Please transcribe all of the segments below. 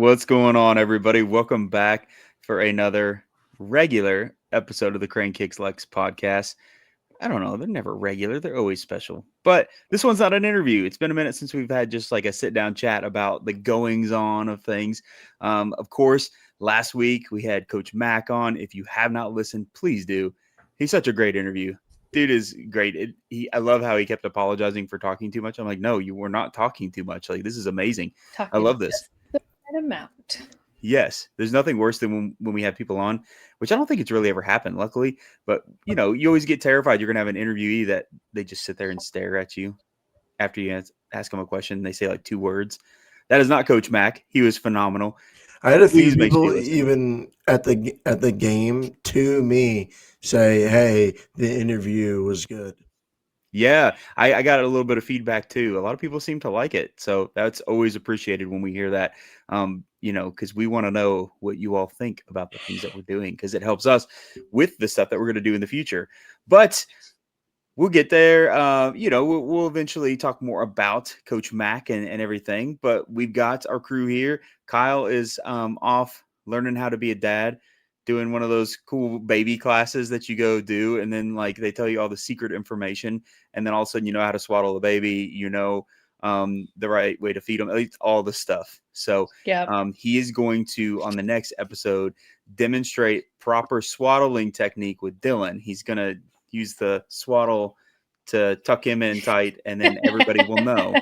What's going on, everybody? Welcome back for another regular episode of the Crane Kicks Lex podcast. I don't know, they're never regular, they're always special. But this one's not an interview. It's been a minute since we've had just like a sit down chat about the goings on of things. Of course, last week we had Coach Mack on. If you have not listened, please do. He's such a great interview. Dude is great. I love how he kept apologizing for talking too much. I'm like, no, you were not talking too much. Like, this is amazing. I Talking love this. just the right amount. Yes, there's nothing worse than when we have people on, which I don't think it's really ever happened, luckily. But you always get terrified you're gonna have an interviewee that they just sit there and stare at you after you ask them a question. And they say like two words. That is not Coach Mack. He was phenomenal. I had a few Please make sure people you listen. even at the game to me say, "Hey, the interview was good." Yeah, I got a little bit of feedback too. A lot of people seem to like it, so that's always appreciated when we hear that. Because we want to know what you all think about the things that we're doing, because it helps us with the stuff that we're going to do in the future. But we'll get there. We'll eventually talk more about Coach Mack and everything. But we've got our crew here. Kyle is off learning how to be a dad, doing one of those cool baby classes that you go do, and then like they tell you all the secret information, and then all of a sudden you know how to swaddle a baby, the right way to feed them, all the stuff. So he is going to, on the next episode, demonstrate proper swaddling technique with Dylan. He's going to use the swaddle to tuck him in tight, and then everybody will know.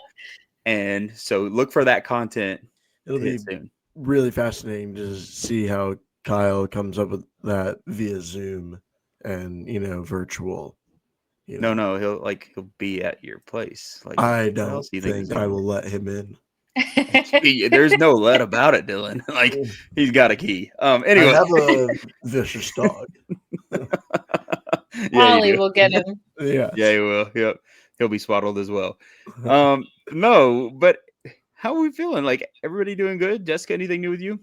And so look for that content. It'll be soon. Really fascinating to see how Kyle comes up with that via Zoom and virtual. No, he'll be at your place. Like, I don't think I will let him in. There's no let about it, Dylan. Like, he's got a key. Anyway, I have a vicious dog. Ollie will get him. Yeah, he will. Yep, he'll be swaddled as well. No, but how are we feeling? Like, everybody doing good? Jessica, anything new with you?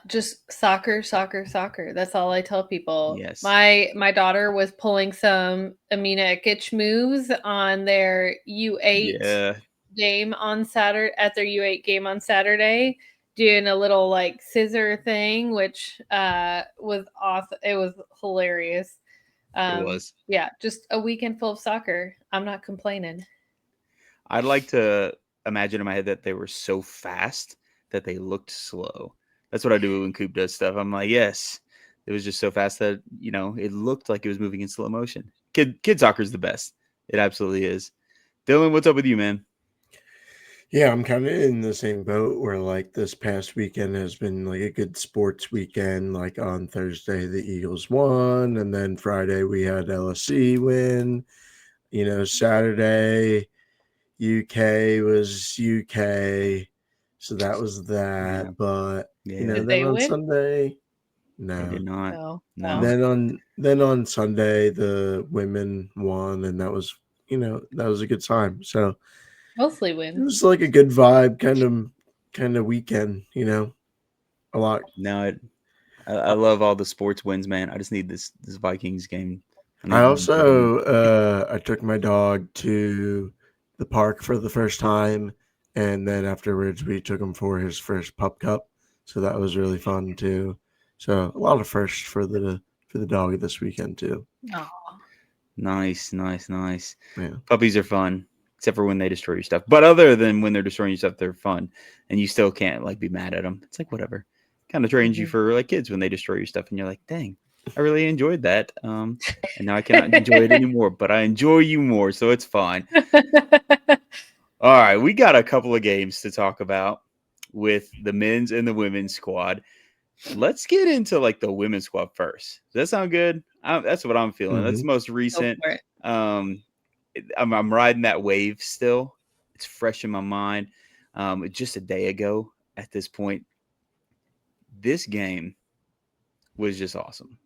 Just soccer. That's all I tell people. Yes. My daughter was pulling some Amina Ikic moves on their U8 game on Saturday, at their U8 game on Saturday, doing a little like scissor thing, which was awesome. It was hilarious. It was. Yeah, just a weekend full of soccer. I'm not complaining. I'd like to imagine in my head that they were so fast that they looked slow. That's what I do when Coop does stuff. I'm like, yes, it was just so fast that, it looked like it was moving in slow motion. Kid soccer is the best. It absolutely is. Dylan, what's up with you, man? Yeah, I'm kind of in the same boat where like this past weekend has been like a good sports weekend. Like on Thursday, the Eagles won, and then Friday we had LSC win. Saturday, UK was UK. So that was that. Yeah. But Did then on win? Sunday, No. They did not. No. Then on Sunday the women won, and that was a good time. So mostly wins. it was like a good vibe kind of weekend, a lot. No, I love all the sports wins, man. I just need this Vikings game. I also I took my dog to the park for the first time, and then afterwards we took him for his first pup cup, so that was really fun too. So a lot of firsts for the dog this weekend too. Aww. Nice. Yeah. Puppies are fun, except for when they destroy your stuff. But other than when they're destroying your stuff, they're fun, and you still can't like be mad at them. It's like whatever. Kind of trains you for like kids when they destroy your stuff, and you're like, dang, I really enjoyed that. And now I cannot enjoy it anymore, but I enjoy you more, so it's fine. All right, we got a couple of games to talk about with the men's and the women's squad. Let's get into like the women's squad first. Does that sound good? That's what I'm feeling. That's the most recent. I'm riding that wave still. It's fresh in my mind. Just a day ago at this point. This game was just awesome.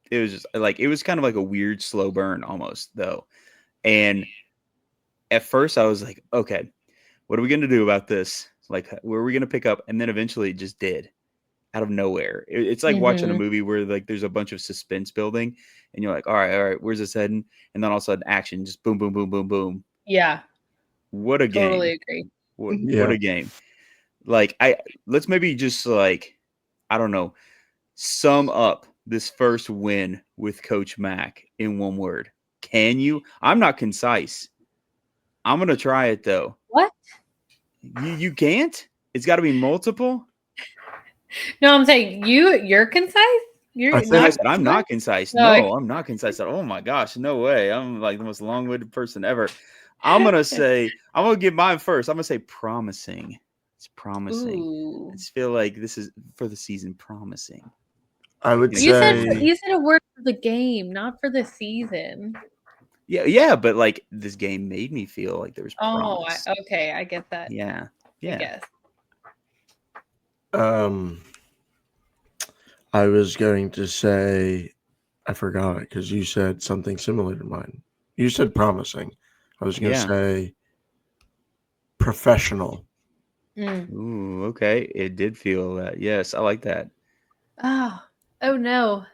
It was just like, it was kind of like a weird slow burn almost though. And at first I was like, okay, what are we going to do about this? Like, where are we going to pick up? And then eventually it just did out of nowhere. It's like watching a movie where like there's a bunch of suspense building and you're like, all right, where's this heading? And then all of a sudden action, just boom, boom, boom, boom, boom. Yeah. What a game. Totally agree. What a game. Like let's maybe just like, I don't know, sum up this first win with Coach Mack in one word. Can you? I'm not concise. I'm gonna try it though. What? You can't? It's got to be multiple. No, I'm saying you're concise. I'm not concise. No, I'm not concise. Oh my gosh, no way. I'm like the most long-winded person ever. I'm gonna give mine first. I'm gonna say promising. It's promising. Ooh. I just feel like this is for the season promising. I would say you said a word for the game, not for the season. Yeah, but like this game made me feel like there was promise. Okay, I get that. Yeah. I guess. I was going to say, I forgot it because you said something similar to mine. You said promising. I was going to say professional. Ooh, okay. It did feel that. Yes, I like that. Oh no.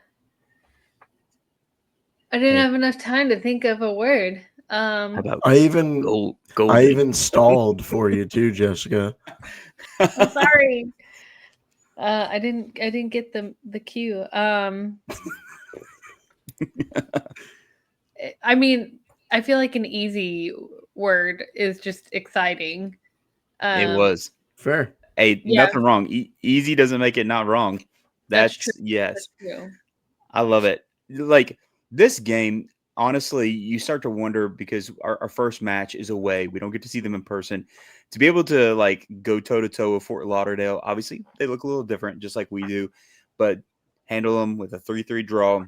I didn't have enough time to think of a word. I even stalled for you too, Jessica. I'm sorry. I didn't get the cue. I mean, I feel like an easy word is just exciting. It was fair. Hey, nothing wrong. Easy doesn't make it not wrong. That's true. Yes. That's true. I love it. Like this game, honestly, you start to wonder because our first match is away. We don't get to see them in person. To be able to like go toe to toe with Fort Lauderdale, obviously they look a little different, just like we do, but handle them with a 3-3 draw.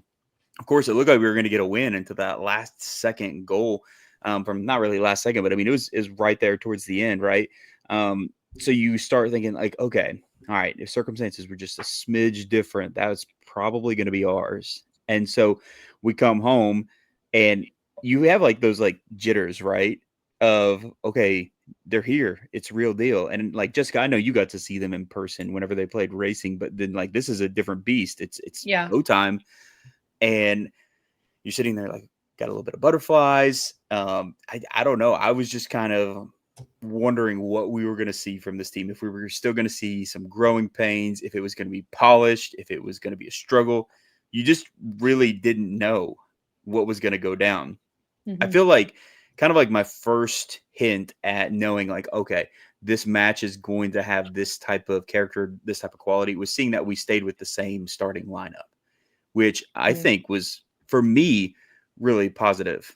Of course, it looked like we were going to get a win into that last second goal from not really last second, but I mean, it was right there towards the end, right? So you start thinking like, okay, all right, if circumstances were just a smidge different, that was probably going to be ours. And so we come home and you have like those like jitters, right? Of, okay, they're here. It's real deal. And like, Jessica, I know you got to see them in person whenever they played racing, but then like, this is a different beast. It's go time. And you're sitting there like, got a little bit of butterflies. I don't know. I was just kind of wondering what we were going to see from this team, if we were still going to see some growing pains, if it was going to be polished, if it was going to be a struggle. You just really didn't know what was going to go down. I feel like kind of like my first hint at knowing like, okay, this match is going to have this type of character, this type of quality, was seeing that we stayed with the same starting lineup, which I think was, for me, really positive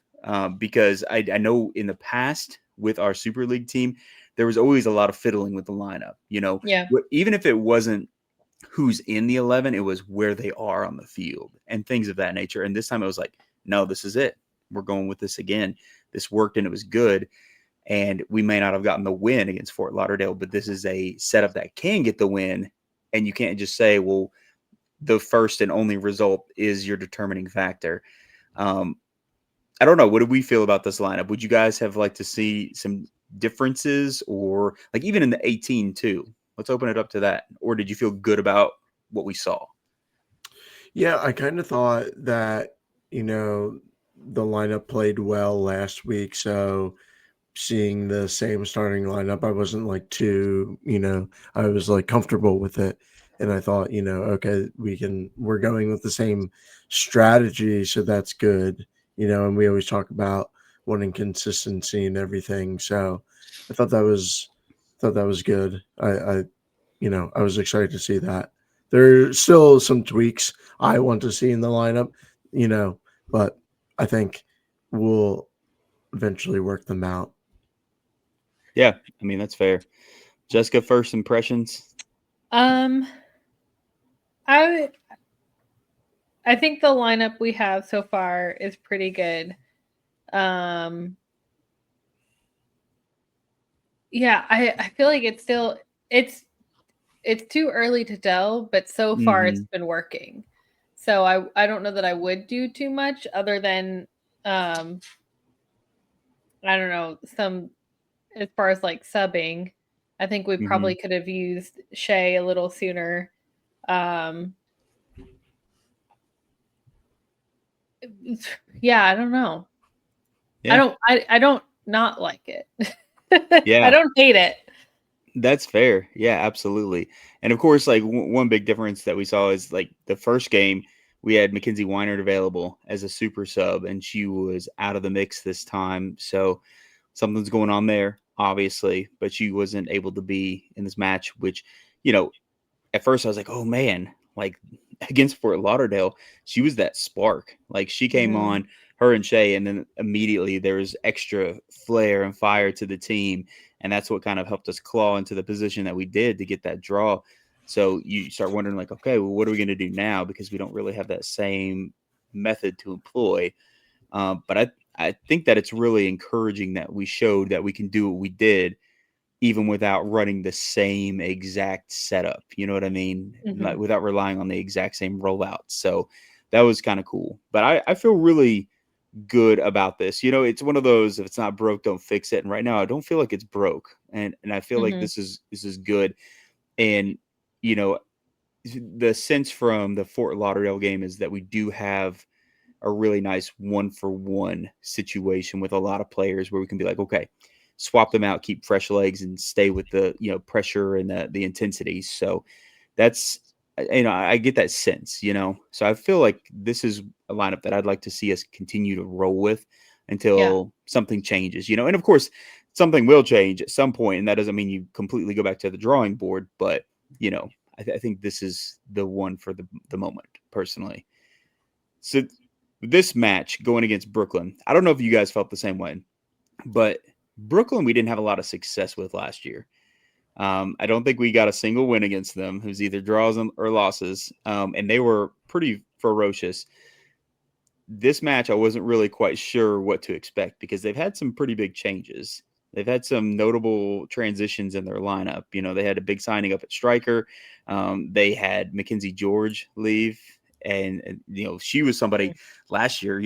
because I know in the past with our Super League team, there was always a lot of fiddling with the lineup, you know, even if it wasn't who's in the 11, it was where they are on the field and things of that nature. And this time it was like, no, this is it. We're going with this again. This worked and it was good. And we may not have gotten the win against Fort Lauderdale, but this is a setup that can get the win. And you can't just say, well, the first and only result is your determining factor. I don't know. What do we feel about this lineup? Would you guys have liked to see some differences, or like even in the 18 too? Let's open it up to that. Or did you feel good about what we saw? Yeah, I kind of thought that, you know, the lineup played well last week. So seeing the same starting lineup, I wasn't like too, you know, I was like comfortable with it. And I thought, you know, okay, we're going with the same strategy. So that's good, you know, and we always talk about wanting consistency and everything. So I thought that was good. I you know, I was excited to see that. There's still some tweaks I want to see in the lineup, you know, but I think we'll eventually work them out. Yeah, I mean, that's fair. Jessica, first impressions? I think the lineup we have so far is pretty good. Yeah, I feel like it's too early to tell, but so far it's been working. So I don't know that I would do too much other than I don't know, some as far as like subbing. I think we probably could have used Shea a little sooner. Yeah, I don't know. Yeah. I don't not like it. Yeah. I don't hate it. That's fair. Yeah, absolutely. And of course, like one big difference that we saw is like the first game, we had Mackenzie Weinert available as a super sub, and she was out of the mix this time. So something's going on there, obviously, but she wasn't able to be in this match, which, at first I was like, oh man, like against Fort Lauderdale, she was that spark. Like she came on, her and Shay, and then immediately there was extra flair and fire to the team. And that's what kind of helped us claw into the position that we did to get that draw. So you start wondering, like, okay, well, what are we going to do now? Because we don't really have that same method to employ. But I think that it's really encouraging that we showed that we can do what we did, even without running the same exact setup. You know what I mean? Like, without relying on the exact same rollout. So that was kind of cool. But I feel really good about this. It's one of those, if it's not broke, don't fix it. And right now I don't feel like it's broke. And I feel like this is good. And the sense from the Fort Lauderdale game is that we do have a really nice 1-for-1 situation with a lot of players where we can be like, okay, swap them out, keep fresh legs, and stay with the pressure and the intensity. So that's I get that sense. So I feel like this is a lineup that I'd like to see us continue to roll with until something changes. And of course something will change at some point, and that doesn't mean you completely go back to the drawing board. But I think this is the one for the moment, personally. So this match going against Brooklyn, I don't know if you guys felt the same way, but Brooklyn we didn't have a lot of success with last year. I don't think we got a single win against them. It was either draws or losses, and they were pretty ferocious. This match, I wasn't really quite sure what to expect because they've had some pretty big changes. They've had some notable transitions in their lineup. They had a big signing up at striker. They had Mackenzie George leave. And she was somebody last year,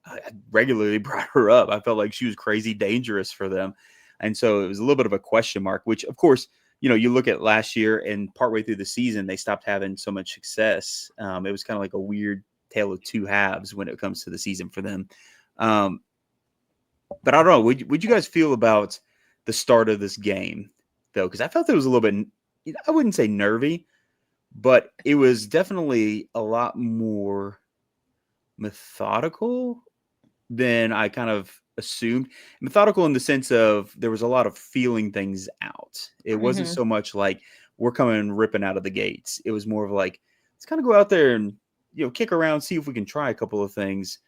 I regularly brought her up. I felt like she was crazy dangerous for them. And so it was a little bit of a question mark, which, of course, you look at last year and partway through the season, they stopped having so much success. It was kind of like a weird tale of two halves when it comes to the season for them. But I don't know. Would you guys feel about the start of this game, though? Because I felt it was a little bit, I wouldn't say nervy, but it was definitely a lot more methodical than I kind of assumed. Methodical in the sense of there was a lot of feeling things out. It wasn't so much like we're coming ripping out of the gates. It was more of like, let's kind of go out there and, kick around, see if we can try a couple of things,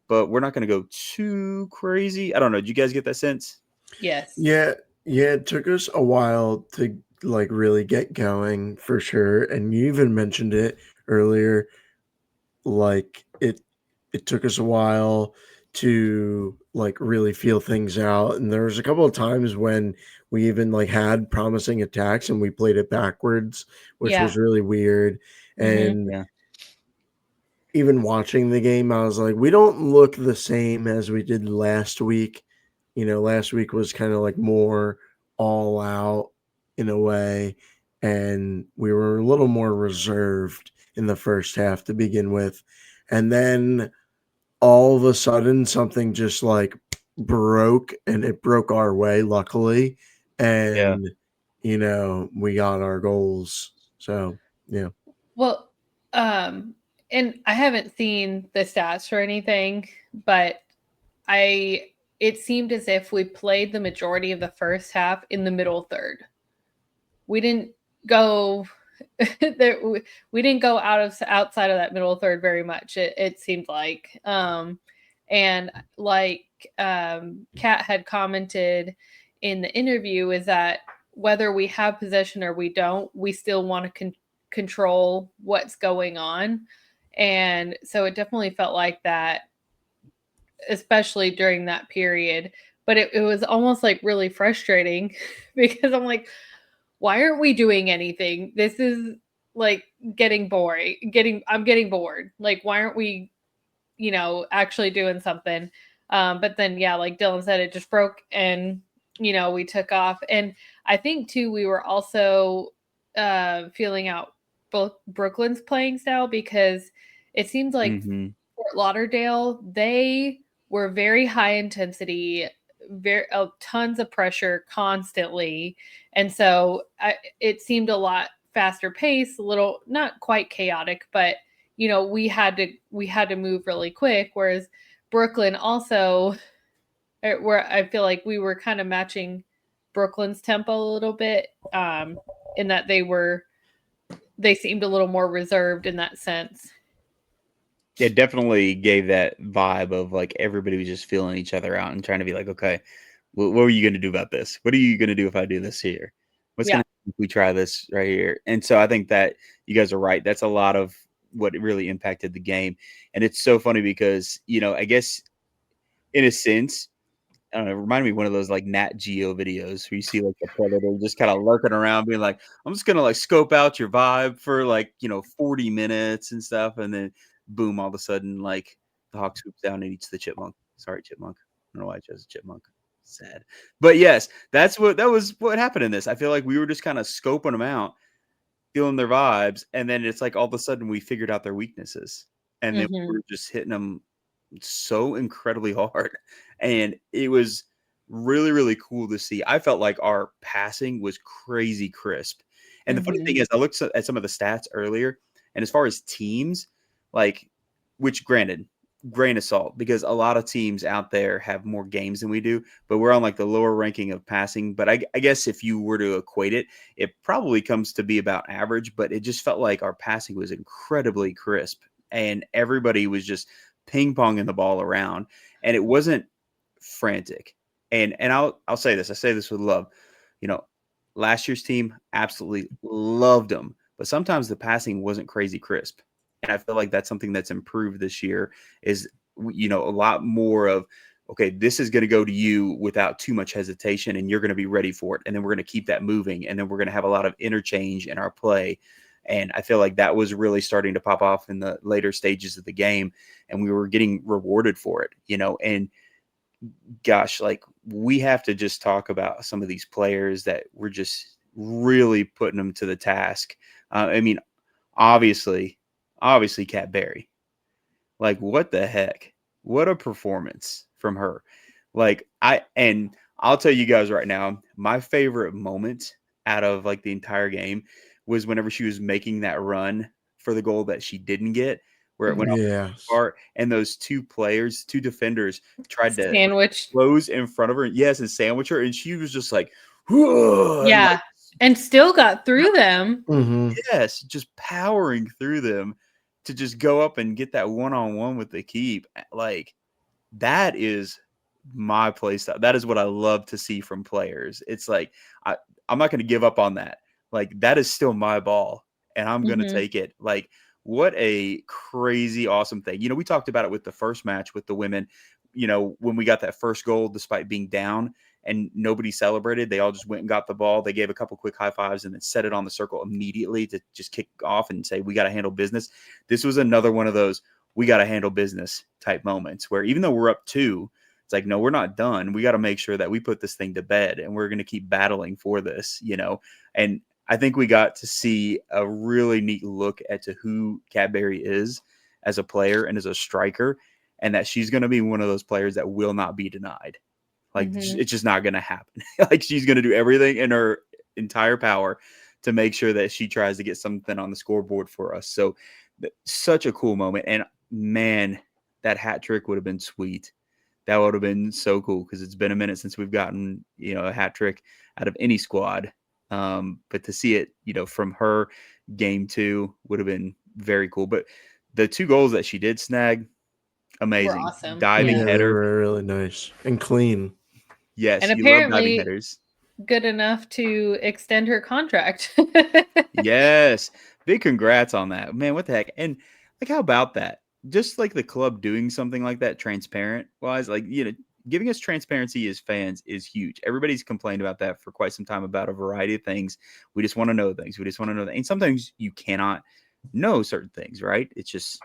but we're not going to go too crazy. I don't know. Did you guys get that sense? Yes. Yeah. It took us a while to like really get going for sure. And you even mentioned it earlier. Like it took us a while to like really feel things out. And there was a couple of times when we even like had promising attacks and we played it backwards, which was really weird. And even watching the game, I was like, we don't look the same as we did last week. Last week was kind of like more all out in a way. And we were a little more reserved in the first half to begin with. And then all of a sudden something just like broke, and it broke our way, luckily. And, we got our goals. So, yeah. Well, and I haven't seen the stats or anything, but it seemed as if we played the majority of the first half in the middle third. We didn't go there. We didn't go outside of that middle third very much. It seemed like, and like Kat had commented in the interview, is that whether we have possession or we don't, we still want to control what's going on. And so it definitely felt like that, especially during that period. But it was almost like really frustrating because I'm like, why aren't we doing anything? This is like getting boring. I'm getting bored. Like, why aren't we, actually doing something? But then, like Dylan said, it just broke and, we took off. And I think too, we were also feeling out both Brooklyn's playing style, because it seems like Fort Lauderdale, they were very high intensity, tons of pressure constantly. And so it seemed a lot faster pace, a little, not quite chaotic, but we had to move really quick. Whereas Brooklyn also, where I feel like we were kind of matching Brooklyn's tempo a little bit, in that they seemed a little more reserved in that sense. It definitely gave that vibe of like everybody was just feeling each other out and trying to be like, okay, what are you going to do about this? What are you going to do if I do this here? What's going to happen if we try this right here? And so I think that you guys are right. That's a lot of what really impacted the game. And it's so funny because, I guess in a sense, I don't know, it reminded me of one of those like Nat Geo videos where you see like the predator just kind of lurking around being like, I'm just going to like scope out your vibe for like, 40 minutes and stuff. And then boom, all of a sudden, like the hawk swoops down and eats the chipmunk. Sorry, chipmunk. I don't know why I chose a chipmunk. Sad. But yes, that was what happened in this. I feel like we were just kind of scoping them out, feeling their vibes. And then it's like all of a sudden we figured out their weaknesses. And then we were just hitting them so incredibly hard. And it was really, really cool to see. I felt like our passing was crazy crisp. And the funny thing is, I looked at some of the stats earlier, and as far as teams, like, which granted, grain of salt, because a lot of teams out there have more games than we do, but we're on like the lower ranking of passing. But I guess if you were to equate it, it probably comes to be about average, but it just felt like our passing was incredibly crisp and everybody was just ping-ponging the ball around, and it wasn't frantic. And I'll say this. I say this with love. Last year's team, absolutely loved them, but sometimes the passing wasn't crazy crisp. And I feel like that's something that's improved this year is, a lot more of, okay, this is going to go to you without too much hesitation and you're going to be ready for it. And then we're going to keep that moving. And then we're going to have a lot of interchange in our play. And I feel like that was really starting to pop off in the later stages of the game. And we were getting rewarded for it, and gosh, like we have to just talk about some of these players that were just really putting them to the task. I mean, obviously Kat Berry, like what the heck, what a performance from her. Like I'll tell you guys right now, my favorite moment out of like the entire game was whenever she was making that run for the goal that she didn't get, where it went off part, and those two defenders tried to sandwich close in front of her. Yes, and sandwich her, and she was just like, and still got through them. Yes, just powering through them to just go up and get that one-on-one with the keep. Like that is my play style. That is what I love to see from players. It's like I'm not going to give up on that. Like that is still my ball, and I'm going to take it. Like what a crazy, awesome thing. We talked about it with the first match with the women, when we got that first goal, despite being down and nobody celebrated, they all just went and got the ball. They gave a couple quick high fives and then set it on the circle immediately to just kick off and say, we got to handle business. This was another one of those, we got to handle business type moments where even though we're up 2, it's like, no, we're not done. We got to make sure that we put this thing to bed and we're going to keep battling for this, and I think we got to see a really neat look at who Kat Berry is as a player and as a striker, and that she's going to be one of those players that will not be denied. Like it's just not going to happen. Like she's going to do everything in her entire power to make sure that she tries to get something on the scoreboard for us. So such a cool moment. And man, that hat trick would have been sweet. That would have been so cool because it's been a minute since we've gotten, a hat trick out of any squad. But to see it, from her, game 2 would have been very cool. But the 2 goals that she did snag, amazing. Awesome. Diving header. They were really nice and clean. Yes, and you apparently love diving headers. Good enough to extend her contract. Yes. Big congrats on that. Man, what the heck? And like, how about that? Just like the club doing something like that, transparent wise, like, giving us transparency as fans is huge. Everybody's complained about that for quite some time about a variety of things. We just want to know things. We just want to know that. And sometimes you cannot know certain things, right? It's just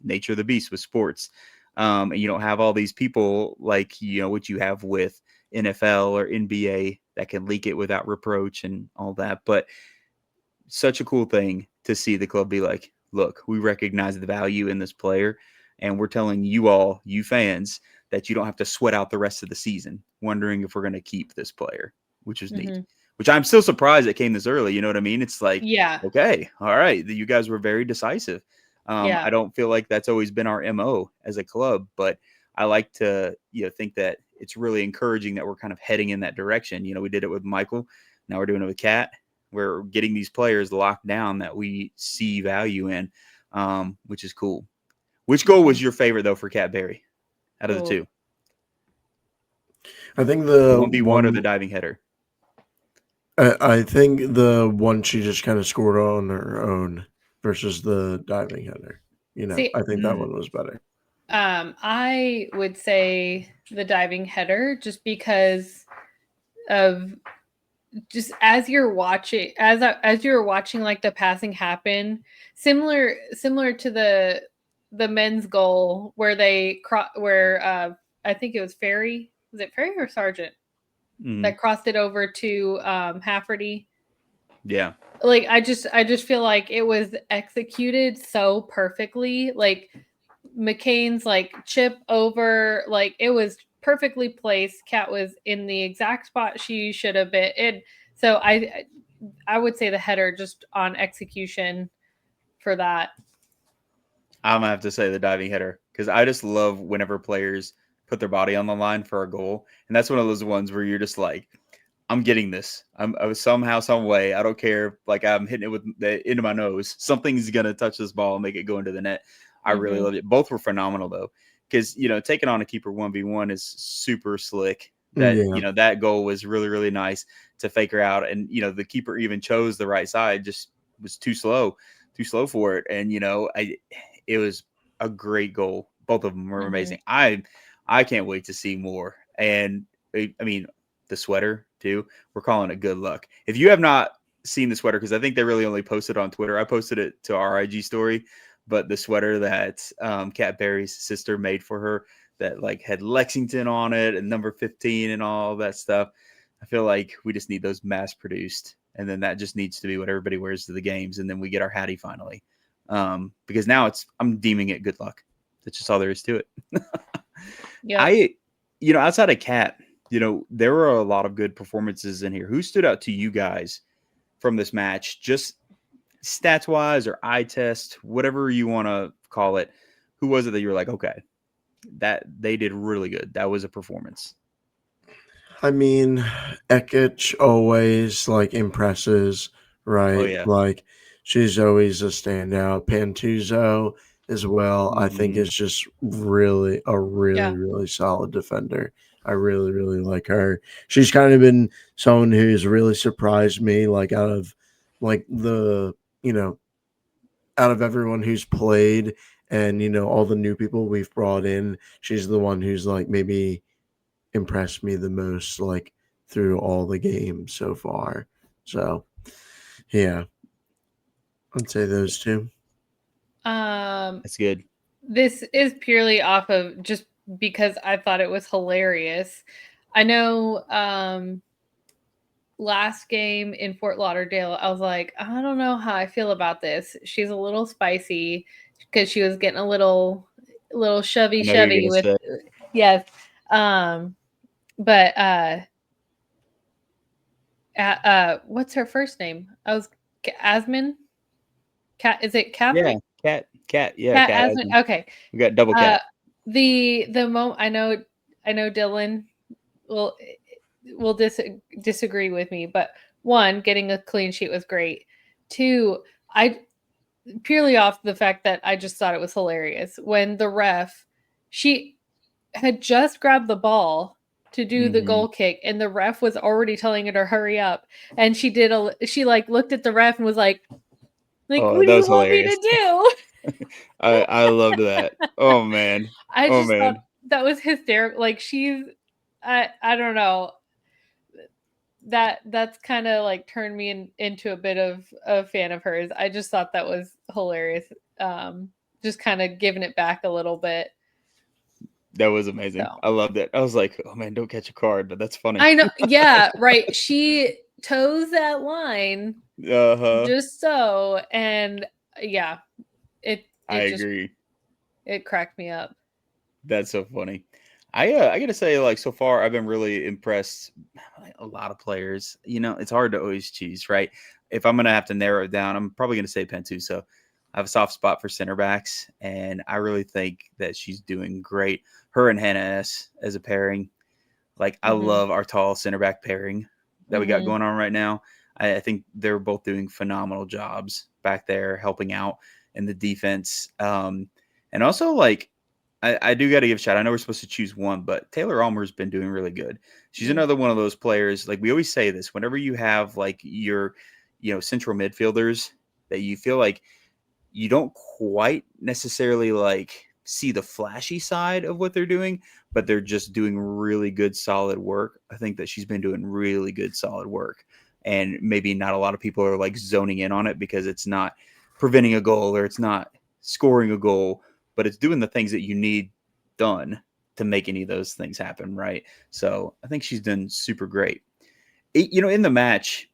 nature of the beast with sports. And you don't have all these people like, what you have with NFL or NBA that can leak it without reproach and all that. But such a cool thing to see the club be like, look, we recognize the value in this player and we're telling you all, you fans, that you don't have to sweat out the rest of the season wondering if we're going to keep this player, which is neat. Which I'm still surprised it came this early. You know what I mean? It's like, okay, all right, you guys were very decisive. I don't feel like that's always been our MO as a club, but I like to, think that it's really encouraging that we're kind of heading in that direction. We did it with Michael. Now we're doing it with Kat. We're getting these players locked down that we see value in, which is cool. Which goal was your favorite, though, for Kat Berry out of the two? I think the 1v1 or the diving header. I think the one she just kind of scored on her own versus the diving header. I think that one was better. I would say the diving header, just because of just as you're watching like the passing happen, similar to the men's goal where I think it was Ferry. Was it Ferry or Sargent that crossed it over to Hafferty? Yeah. Like I just feel like it was executed so perfectly. Like McCain's like chip over, like it was perfectly placed. Kat was in the exact spot she should have been. So I would say the header just on execution for that. I'm gonna have to say the diving header because I just love whenever players put their body on the line for a goal, and that's one of those ones where you're just like, I'm getting this. I somehow, some way. I don't care. Like I'm hitting it with the into my nose. Something's gonna touch this ball and make it go into the net. I really loved it. Both were phenomenal though, because taking on a keeper 1v1 is super slick. That that goal was really, really nice to fake her out, and the keeper even chose the right side. Just was too slow for it, and it was a great goal. Both of them were amazing. I can't wait to see more. And I mean, the sweater too. We're calling it good luck. If you have not seen the sweater, because I think they really only posted on Twitter. I posted it to our IG story, but the sweater that Kat Berry's sister made for her that like had Lexington on it and number 15 and all that stuff. I feel like we just need those mass produced, and then that just needs to be what everybody wears to the games, and then we get our Hattie finally. Because now I'm deeming it good luck. That's just all there is to it. Yeah. Outside of Kat, there were a lot of good performances in here. Who stood out to you guys from this match? Just stats wise or eye test, whatever you want to call it. Who was it that you were like, okay, that they did really good. That was a performance. I mean, Ekich always like impresses, right? Oh, yeah. Like she's always a standout. Pantuzo as well. I think is just really a really solid defender. I really, really like her. She's kind of been someone who's really surprised me, like out of everyone who's played and all the new people we've brought in. She's the one who's like maybe impressed me the most, like through all the games so far. So yeah, I'd say those two. That's good. This is purely off of just because I thought it was hilarious. I know last game in Fort Lauderdale, I was like, I don't know how I feel about this. She's a little spicy because she was getting a little shovey with yes. But what's her first name? I was Asmin. Kat, is it Catherine? Yeah, Kat. Yeah, Kat. Okay, we got double Kat. The moment I know Dylan will disagree with me, but one, getting a clean sheet was great. Two, I purely off the fact that I just thought it was hilarious when the ref, she had just grabbed the ball to do the goal kick, and the ref was already telling her to hurry up, and she looked at the ref and was like, what do you want me to do? I loved that. Oh man. I just thought that was hysterical. Like she's I don't know. That's kind of like turned me into a bit of a fan of hers. I just thought that was hilarious. Just kind of giving it back a little bit. That was amazing. So. I loved it. I was like, oh man, don't catch a card, but that's funny. I know. Yeah, right. She toes that line. Just so, and yeah, I agree. It cracked me up. That's so funny. I gotta say, like, so far I've been really impressed. A lot of players, it's hard to always choose, right? If I'm gonna have to narrow it down, I'm probably gonna say Pentuso. I have a soft spot for center backs, and I really think that she's doing great. Her and Hannah S as a pairing, like I love our tall center back pairing that we got going on right now. I think they're both doing phenomenal jobs back there, helping out in the defense, and also like. I do got to give a shout. I know we're supposed to choose one, but Taylor Almer's been doing really good. She's another one of those players. Like we always say this, whenever you have like your, central midfielders that you feel like you don't quite necessarily like see the flashy side of what they're doing, but they're just doing really good, solid work. I think that she's been doing really good, solid work. And maybe not a lot of people are like zoning in on it because it's not preventing a goal or it's not scoring a goal, but it's doing the things that you need done to make any of those things happen, right? So I think she's done super great. In the match,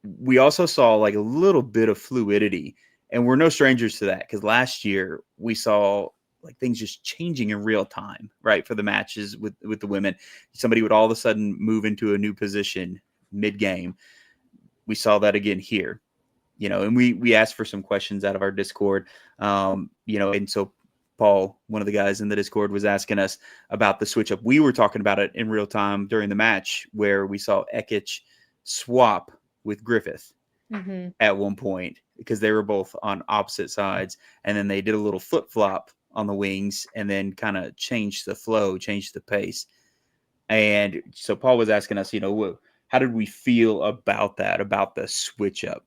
we also saw like a little bit of fluidity, and we're no strangers to that because last year we saw like things just changing in real time, right? For the matches with the women, somebody would all of a sudden move into a new position mid-game. We saw that again here, and we asked for some questions out of our Discord, and so Paul, one of the guys in the Discord, was asking us about the switch up. We were talking about it in real time during the match where we saw Ekich swap with Griffith at one point because they were both on opposite sides. And then they did a little flip flop on the wings and then kind of changed the flow, changed the pace. And so Paul was asking us, how did we feel about that, about the switch up?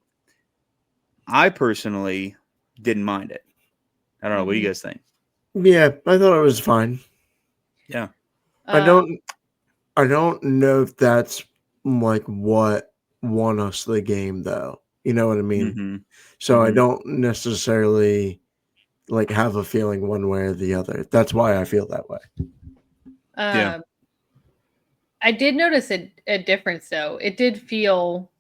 I personally didn't mind it. I don't know. What do you guys think? Yeah, I thought it was fine. Yeah. I don't know if that's like what won us the game though. You know what I mean? So I don't necessarily like have a feeling one way or the other. That's why I feel that way. Yeah. I did notice a difference though. It did feel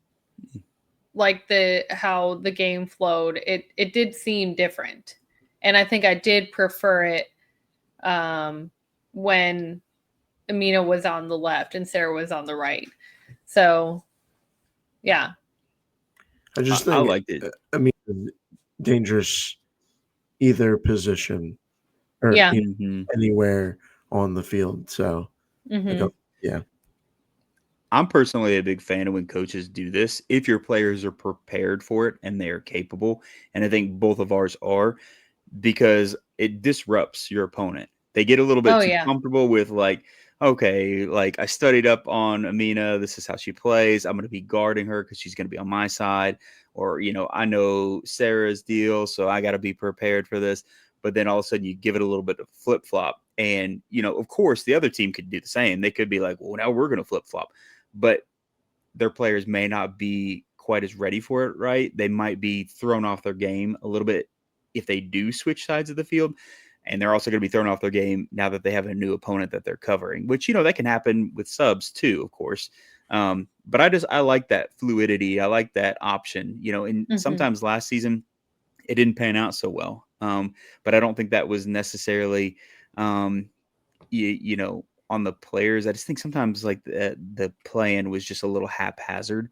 like how the game flowed. It did seem different. And I think I did prefer it when Amina was on the left and Sarah was on the right. So, yeah. I just think I liked it. Dangerous either position or anywhere on the field. So, yeah. I'm personally a big fan of when coaches do this. If your players are prepared for it and they are capable, and I think both of ours are, because it disrupts your opponent. They get a little bit too comfortable with like, okay, like I studied up on Amina. This is how she plays. I'm going to be guarding her because she's going to be on my side. Or, I know Sarah's deal, so I got to be prepared for this. But then all of a sudden you give it a little bit of flip flop. And, of course, the other team could do the same. They could be like, well, now we're going to flip flop. But their players may not be quite as ready for it, right? They might be thrown off their game a little bit if they do switch sides of the field. And they're also going to be thrown off their game now that they have a new opponent that they're covering, which, that can happen with subs too, of course. But I like that fluidity. I like that option, and sometimes last season it didn't pan out so well. But I don't think that was necessarily, on the players. I just think sometimes like the plan was just a little haphazard.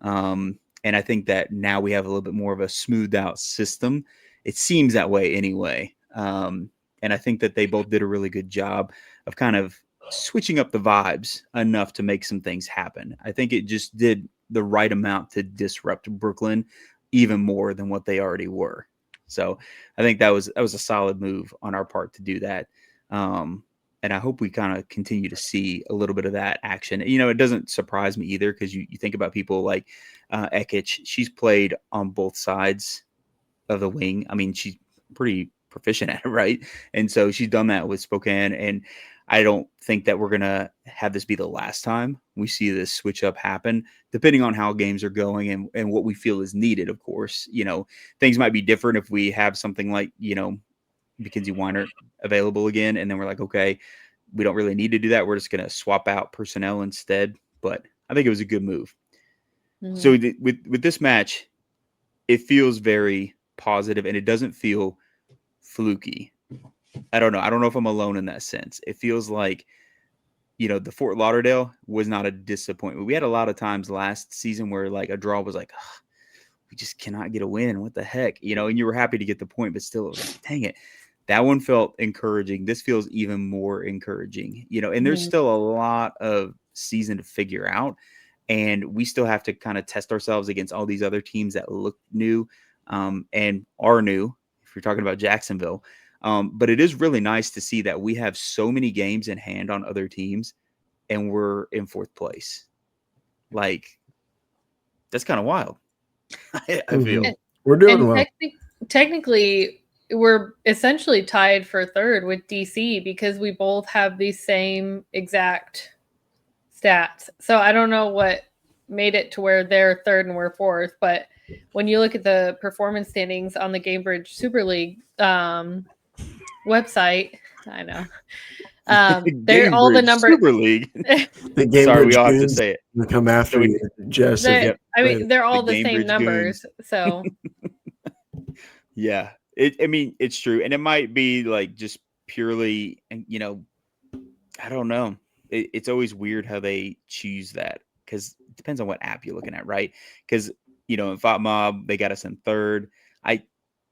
And I think that now we have a little bit more of a smoothed out system. It seems that way anyway. And I think that they both did a really good job of kind of switching up the vibes enough to make some things happen. I think it just did the right amount to disrupt Brooklyn even more than what they already were. So I think that was a solid move on our part to do that. And I hope we kind of continue to see a little bit of that action. It doesn't surprise me either because you think about people like Ekich. She's played on both sides of the wing. I mean, she's pretty proficient at it, right? And so she's done that with Spokane. And I don't think that we're going to have this be the last time we see this switch up happen, depending on how games are going and what we feel is needed, of course. Things might be different if we have something like, Mackenzie Weiner available again. And then we're like, okay, we don't really need to do that. We're just going to swap out personnel instead. But I think it was a good move. So with this match, it feels very positive and it doesn't feel fluky. I don't know. I don't know if I'm alone in that sense. It feels like, the Fort Lauderdale was not a disappointment. We had a lot of times last season where like a draw was like, we just cannot get a win. What the heck? And you were happy to get the point, but still, it was like, dang it. That one felt encouraging. This feels even more encouraging, and there's still a lot of season to figure out. And we still have to kind of test ourselves against all these other teams that look new and are new, if you're talking about Jacksonville. But it is really nice to see that we have so many games in hand on other teams and we're in 4th place. Like, that's kind of wild. I feel. We're doing well. Technically, we're essentially tied for 3rd with DC because we both have the same exact stats. So I don't know what made it to where they're 3rd and we're 4th, but when you look at the performance standings on the Gamebridge Super League website, I know they're all the numbers. Super League. The Sorry, we all have to say it. Come after you, Jess. I mean, they're all the same numbers. So yeah, it's true, and it might be like just purely, I don't know. It's always weird how they choose that because it depends on what app you're looking at, right? Because in FotMob they got us in 3rd.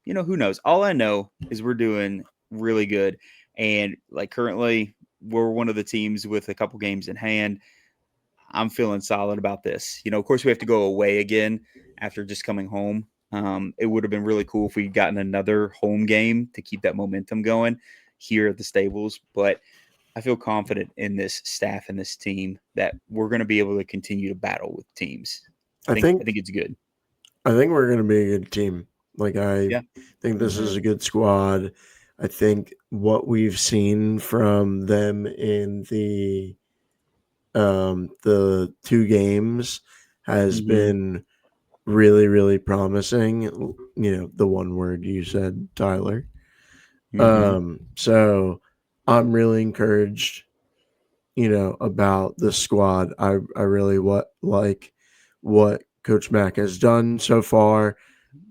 Who knows? All I know is we're doing really good, and like currently we're one of the teams with a couple games in hand. I'm feeling solid about this. Of course we have to go away again after just coming home. It would have been really cool if we'd gotten another home game to keep that momentum going here at the Stables, but I feel confident in this staff and this team that we're going to be able to continue to battle with teams. I think it's good. I think we're going to be a good team. Like I think this is a good squad. I think what we've seen from them in the 2 games has been really, really promising. The one word you said, Tyler. So I'm really encouraged, about the squad. I really like what Coach Mack has done so far.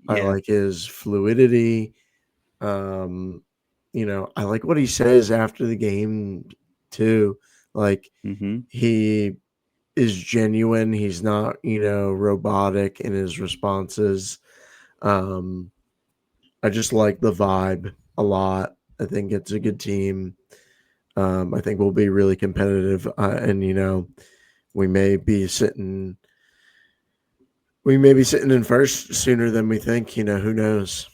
Yeah. I like his fluidity. I like what he says after the game too. Like he is genuine. He's not, robotic in his responses. I just like the vibe a lot. I think it's a good team. I think we'll be really competitive, and we may be sitting in first sooner than we think. Who knows?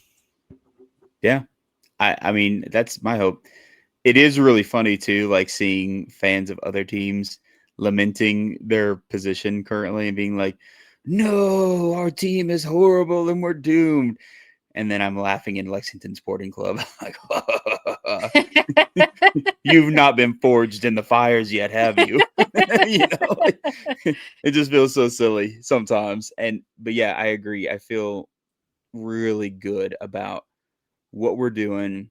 Yeah, I mean that's my hope. It is really funny too, like seeing fans of other teams lamenting their position currently and being like, "No, our team is horrible and we're doomed." And then I'm laughing in Lexington Sporting Club. Like, you've not been forged in the fires yet, have you? It just feels so silly sometimes. But yeah, I agree. I feel really good about what we're doing,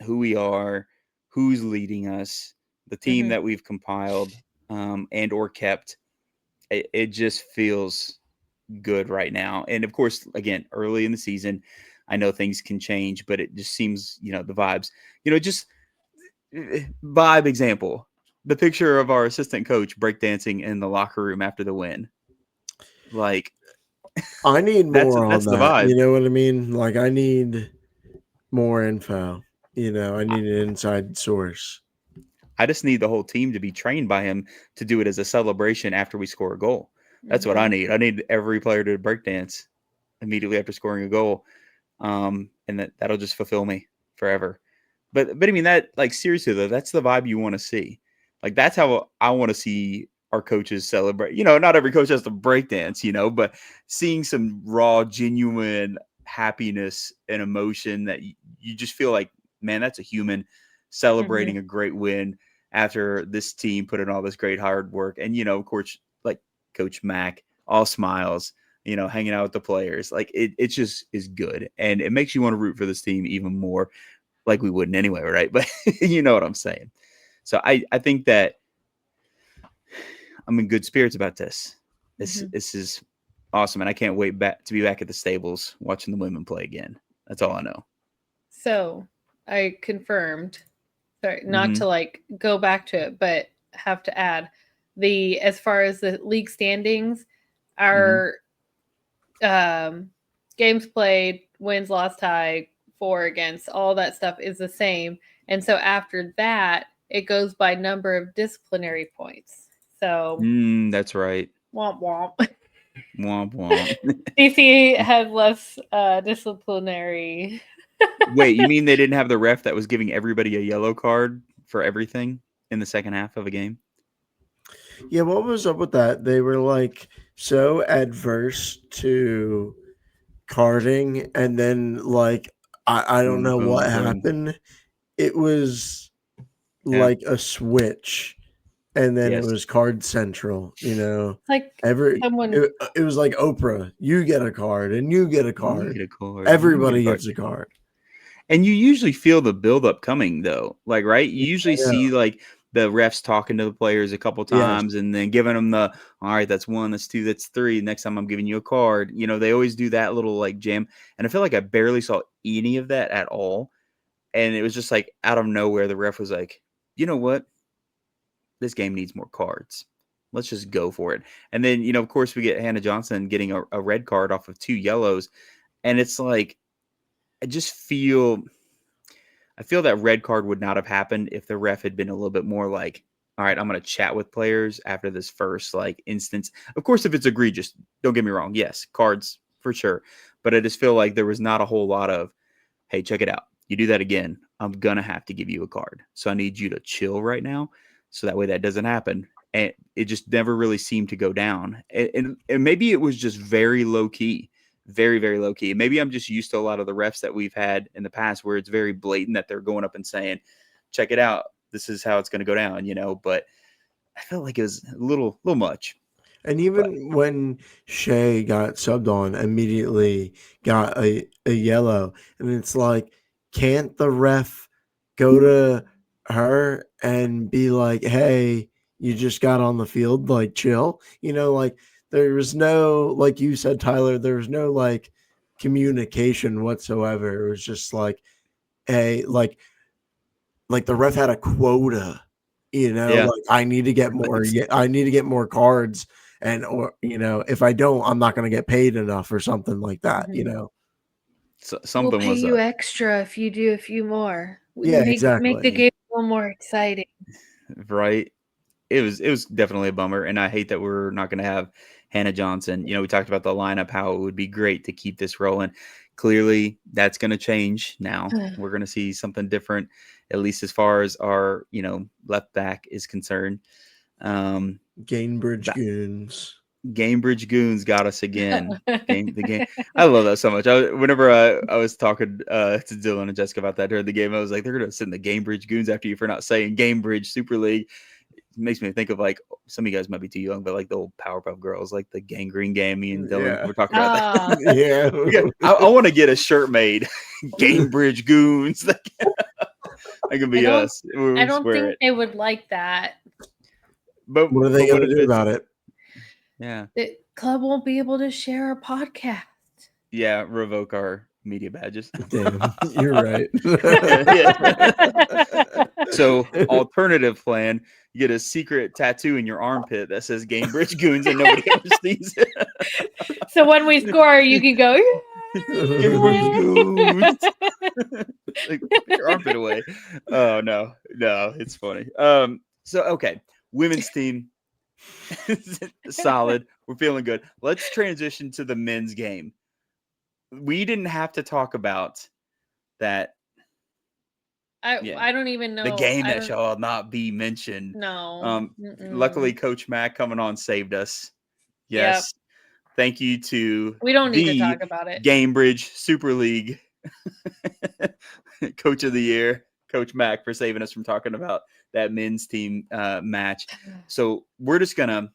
who we are, who's leading us, the team that we've compiled and or kept. It just feels good right now. And of course, again, early in the season, I know things can change, but it just seems, the vibes, just vibe example, the picture of our assistant coach breakdancing in the locker room after the win. Like, I need more that's on the that. vibe. You know what I mean? Like, I need more info. I need an inside source. I just need the whole team to be trained by him to do it as a celebration after we score a goal. That's what I need. I need every player to breakdance immediately after scoring a goal. And that'll just fulfill me forever. But I mean that, like, seriously though, that's the vibe you want to see. Like, that's how I want to see our coaches celebrate. Not every coach has to breakdance, but seeing some raw, genuine happiness and emotion that you just feel like, man, that's a human celebrating a great win after this team put in all this great hard work. And, of course, like Coach Mack, all smiles, hanging out with the players. Like it just is good. And it makes you want to root for this team even more, like we wouldn't anyway, right? But you know what I'm saying. So I think that I'm in good spirits about this. This is awesome. And I can't wait to be back at the Stables watching the women play again. That's all I know. So I confirmed sorry, not to like go back to it, but have to add as far as the league standings, our games played, wins, lost, tie, for, against, all that stuff is the same. And so after that, it goes by number of disciplinary points. So that's right. Womp womp. Womp womp. DC had less disciplinary. Wait, you mean they didn't have the ref that was giving everybody a yellow card for everything in the second half of a game? Yeah, what was up with that? They were like so adverse to carding, and then like I don't know what happened. It was like a switch, and then it was Card Central. You know, like it was like Oprah. You get a card, and you get a card. Everybody gets a card. And you usually feel the buildup coming, though. Like, right? You usually see like the refs talking to the players a couple times and then giving them all right, that's 1, that's 2, that's 3. Next time I'm giving you a card. You know, they always do that little like jam. And I feel like I barely saw any of that at all. And it was just like out of nowhere, the ref was like, you know what? This game needs more cards. Let's just go for it. And then, you know, of course, we get Hannah Johnson getting a red card off of 2 yellows. And it's like, I feel that red card would not have happened if the ref had been a little bit more like, all right, I'm going to chat with players after this first like instance. Of course, if it's egregious, don't get me wrong. Yes, cards for sure. But I just feel like there was not a whole lot of, hey, check it out. You do that again, I'm going to have to give you a card. So I need you to chill right now. So that way that doesn't happen. And it just never really seemed to go down. And maybe it was just very low key. Very, very low key. Maybe I'm just used to a lot of the refs that we've had in the past where it's very blatant that they're going up and saying, check it out. This is how it's going to go down, you know, but I felt like it was a little much. And even when Shea got subbed on, immediately got a yellow. And it's like, can't the ref go to her and be like, hey, you just got on the field, like chill? You know, like, there was no, like you said, Tyler, there was no like communication whatsoever. It was just like, hey, like the ref had a quota, you know, like I need to get more. I need to get more cards, and or you know, if I don't, I'm not going to get paid enough or something like that. You know, so, something we'll pay you extra if you do a few more. Exactly. Make the game a little more exciting. Right. It was definitely a bummer, and I hate that we're not going to have Hannah Johnson. You know, we talked about the lineup, how it would be great to keep this rolling. Clearly, that's going to change now. We're going to see something different, at least as far as our, you know, left back is concerned. Gainbridge Goons. Gamebridge Goons got us again. The game. I love that so much. Whenever I was talking to Dylan and Jessica about that during the game, I was like, they're going to send the Gamebridge Goons after you for not saying Gamebridge Super League. It makes me think of like some of you guys might be too young, but like the old Powerpuff Girls, like the Gangrene Game. Me and Dylan we're talking about that. I want to get a shirt made. Gamebridge Goons. That can be us. I don't think they would like that. But what are they going to do about it? Yeah, the club won't be able to share our podcast. Yeah, revoke our media badges. Damn, you're right. So, alternative plan: you get a secret tattoo in your armpit that says "Gamebridge Goons" and nobody ever sees it. So when we score, you can go. Gamebridge Goons. Like, put your armpit away. Oh no, it's funny. So okay, women's team. Solid. We're feeling good. Let's transition to the men's game. We didn't have to talk about that. I don't even know the game that shall not be mentioned. No. Luckily, Coach Mack coming on saved us. Yes. Yep. Thank you to we don't need to talk about it. Gamebridge Super League Coach of the Year, Coach Mack, for saving us from talking about that men's team match. So we're just gonna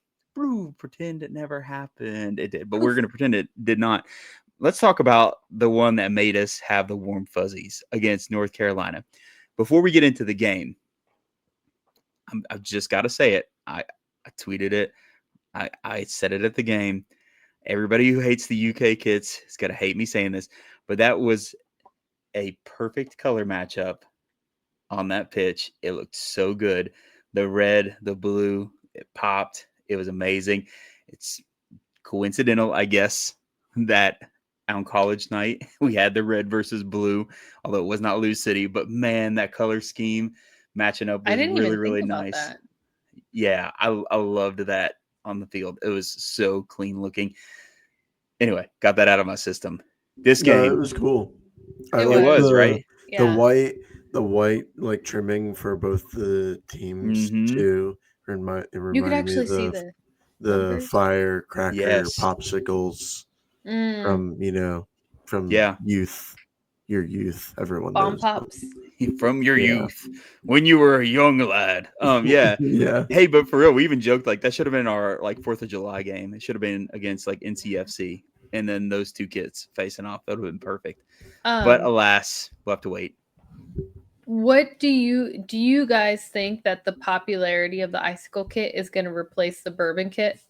pretend it never happened. It did, but we're gonna pretend it did not. Let's talk about the one that made us have the warm fuzzies against North Carolina. Before we get into the game, I've just got to say it. I tweeted it. I said it at the game. Everybody who hates the UK kids is going to hate me saying this, but that was a perfect color matchup on that pitch. It looked so good. The red, the blue, it popped. It was amazing. It's coincidental, I guess, that on college night we had the red versus blue, although it was not Lou City. But man, that color scheme matching up was really, really nice. Yeah, I loved that on the field. It was so clean looking. Anyway, got that out of my system. This game, it was cool. It was right? The white like trimming for both the teams too. You could actually see the firecracker popsicles from your youth. Everyone bomb knows pops from your youth when you were a young lad. Yeah. Hey, but for real, we even joked like that should have been our like 4th of July game. It should have been against like NCFC, and then those two kids facing off. That would have been perfect. But alas, we'll have to wait. What do you guys think that the popularity of the icicle kit is going to replace the bourbon kit?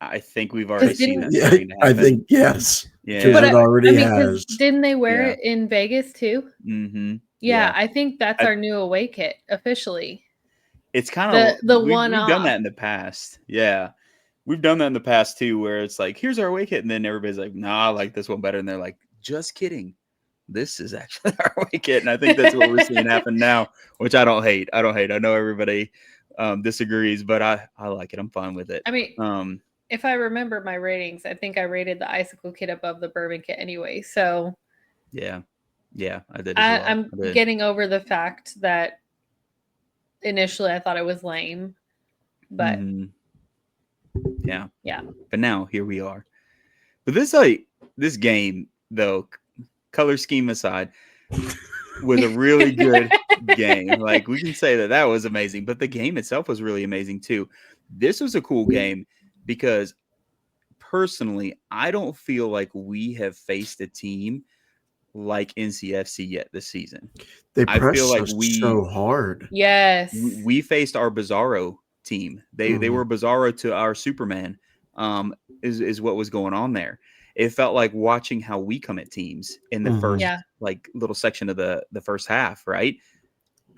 I think we've already seen that. Yeah, I think yes. Yeah, but it already has. Didn't they wear it in Vegas too? Mm-hmm. Yeah, I think that's our new away kit officially. It's kind of we've done that in the past. Yeah, we've done that in the past too, where it's like, here's our away kit, and then everybody's like, nah, I like this one better, and they're like, just kidding. This is actually our away kit, and I think that's what we're seeing happen now, which I don't hate. I know everybody disagrees, but I like it. I'm fine with it. I mean, if I remember my ratings, I think I rated the icicle kit above the bourbon kit anyway. So yeah, I did. I'm getting over the fact that initially I thought it was lame, but yeah. But now here we are. But this game though, color scheme aside, was a really good game. Like, we can say that was amazing, but the game itself was really amazing too. This was a cool game because personally, I don't feel like we have faced a team like NCFC yet this season. I feel like so hard. Yes. We faced our Bizarro team. They were Bizarro to our Superman, is what was going on there. It felt like watching how we come at teams in the first like little section of the first half, right?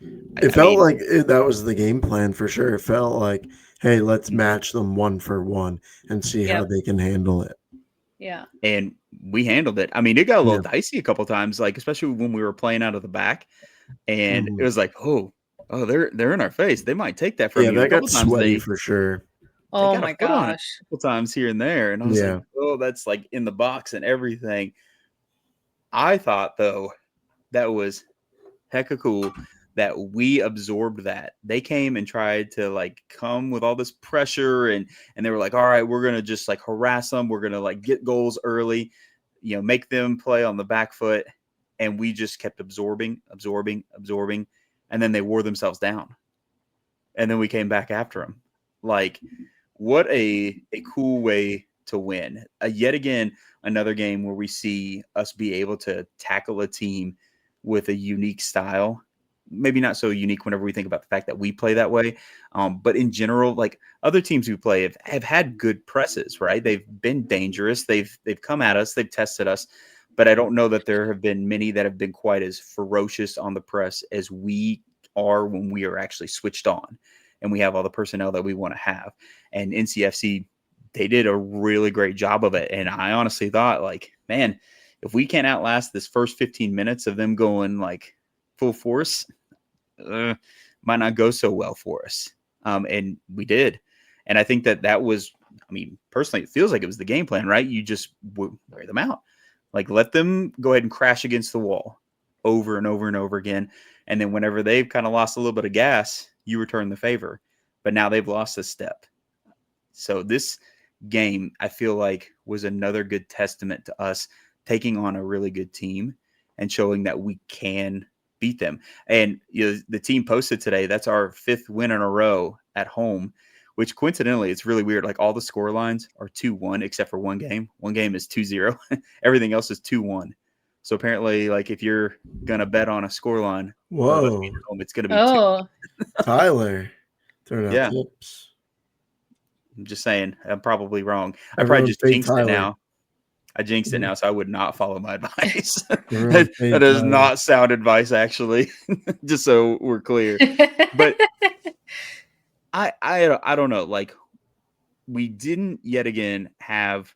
It felt like that was the game plan for sure. It felt like, hey, let's match them 1 for 1 and see how they can handle it. Yeah. And we handled it. I mean, it got a little dicey a couple times, like especially when we were playing out of the back, and it was like, oh, they're in our face. They might take that from you. Yeah, that got sweaty for sure. Oh my gosh. A couple times here and there. And I was like, oh, that's like in the box and everything. I thought, though, that was hecka cool that we absorbed that. They came and tried to like come with all this pressure and they were like, all right, we're going to just like harass them. We're going to like get goals early, make them play on the back foot. And we just kept absorbing. And then they wore themselves down. And then we came back after them. Like, what a cool way to win. Yet again, another game where we see us be able to tackle a team with a unique style. Maybe not so unique whenever we think about the fact that we play that way. But in general, like other teams who play have had good presses, right? They've been dangerous. They've come at us. They've tested us. But I don't know that there have been many that have been quite as ferocious on the press as we are when we are actually switched on and we have all the personnel that we want to have. And NCFC, they did a really great job of it. And I honestly thought, like, man, if we can't outlast this first 15 minutes of them going like full force, might not go so well for us. And we did. And I think that was, I mean, personally, it feels like it was the game plan, right? You just wear them out. Like, let them go ahead and crash against the wall over and over and over again. And then whenever they've kind of lost a little bit of gas, you return the favor. But now they've lost a step. So this game, I feel like, was another good testament to us taking on a really good team and showing that we can beat them. And the team posted today, that's our 5th win in a row at home, which coincidentally, it's really weird. Like, all the score lines are 2-1 except for one game. One game is 2-0. Everything else is 2-1. So apparently, like, if you're going to bet on a score line, it's going to be 2. Tyler, throwing out tips. I'm just saying, I'm probably wrong. I probably just jinxed it now. I jinxed it now, so I would not follow my advice. Really that is not sound advice, actually. Just so we're clear. But I don't know. Like, we didn't yet again have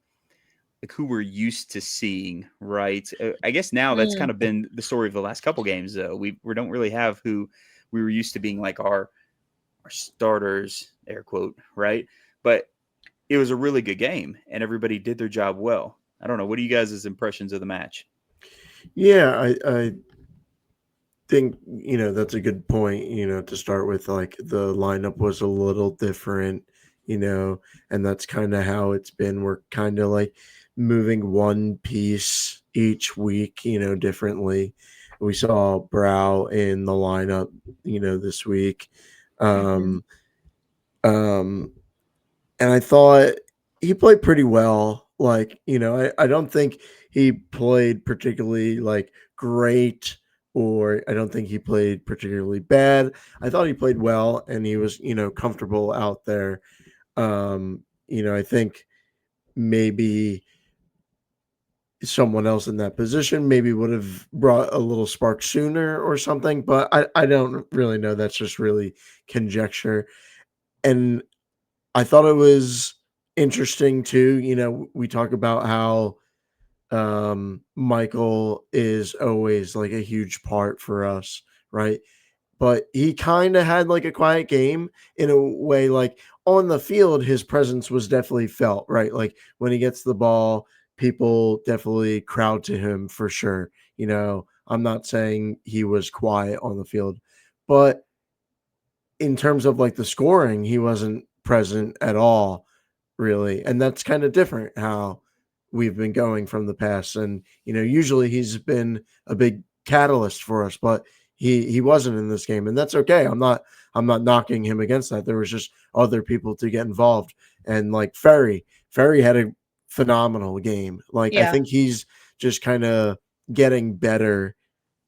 like who we're used to seeing, right? I guess now that's kind of been the story of the last couple games, though. We don't really have who we were used to being like our starters, air quote, right? But it was a really good game, and everybody did their job well. I don't know. What are you guys' impressions of the match? Yeah, I think, that's a good point, to start with. Like, the lineup was a little different, and that's kind of how it's been. We're kind of like moving one piece each week, differently. We saw Brow in the lineup, this week. And I thought he played pretty well. Like, I don't think he played particularly like great, or I don't think he played particularly bad. I thought he played well, and he was, comfortable out there. I think maybe someone else in that position maybe would have brought a little spark sooner or something, but I don't really know. That's just really conjecture. And I thought it was interesting too. We talk about how Michael is always like a huge part for us, right? But he kind of had like a quiet game in a way. Like, on the field, his presence was definitely felt, right? Like, when he gets the ball, people definitely crowd to him for sure. I'm not saying he was quiet on the field, but in terms of like the scoring, he wasn't present at all, really. And that's kind of different how we've been going from the past. And, usually he's been a big catalyst for us, but he wasn't in this game, and that's okay. I'm not knocking him against that. There was just other people to get involved. And like Ferry had a phenomenal game. Like, I think he's just kind of getting better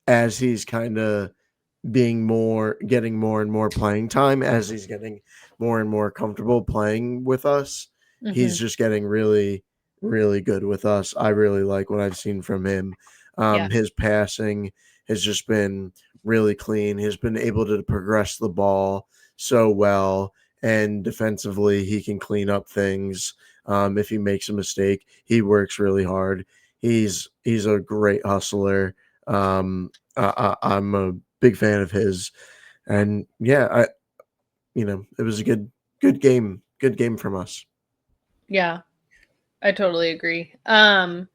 as he's kind of getting more and more playing time, as he's getting more and more comfortable playing with us. He's just getting really, really good with us. I really like what I've seen from him. His passing has just been really clean. He's been able to progress the ball so well, and defensively he can clean up things. If he makes a mistake, he works really hard. He's a great hustler. I'm a big fan of his, and yeah, it was a good game from us. Yeah, I totally agree. And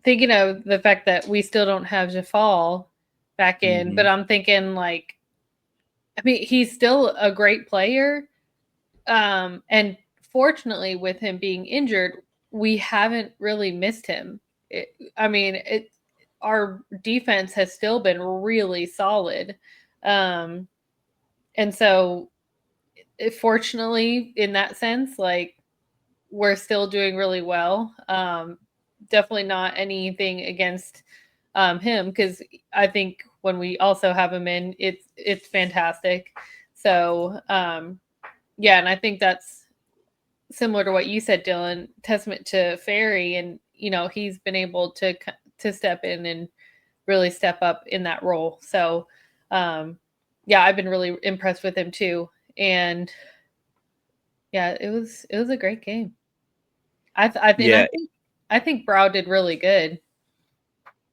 thinking of the fact that we still don't have Jafal back in, but I'm thinking like, I mean, he's still a great player. And fortunately, with him being injured, we haven't really missed him. Our defense has still been really solid. And so, fortunately, in that sense, like, we're still doing really well. Definitely not anything against him, because I think when we also have him in, it's fantastic. So yeah, and I think that's similar to what you said, Dylan. Testament to Ferry, and he's been able to step in and really step up in that role. So yeah, I've been really impressed with him too, and yeah, it was a great game. I think Brow did really good.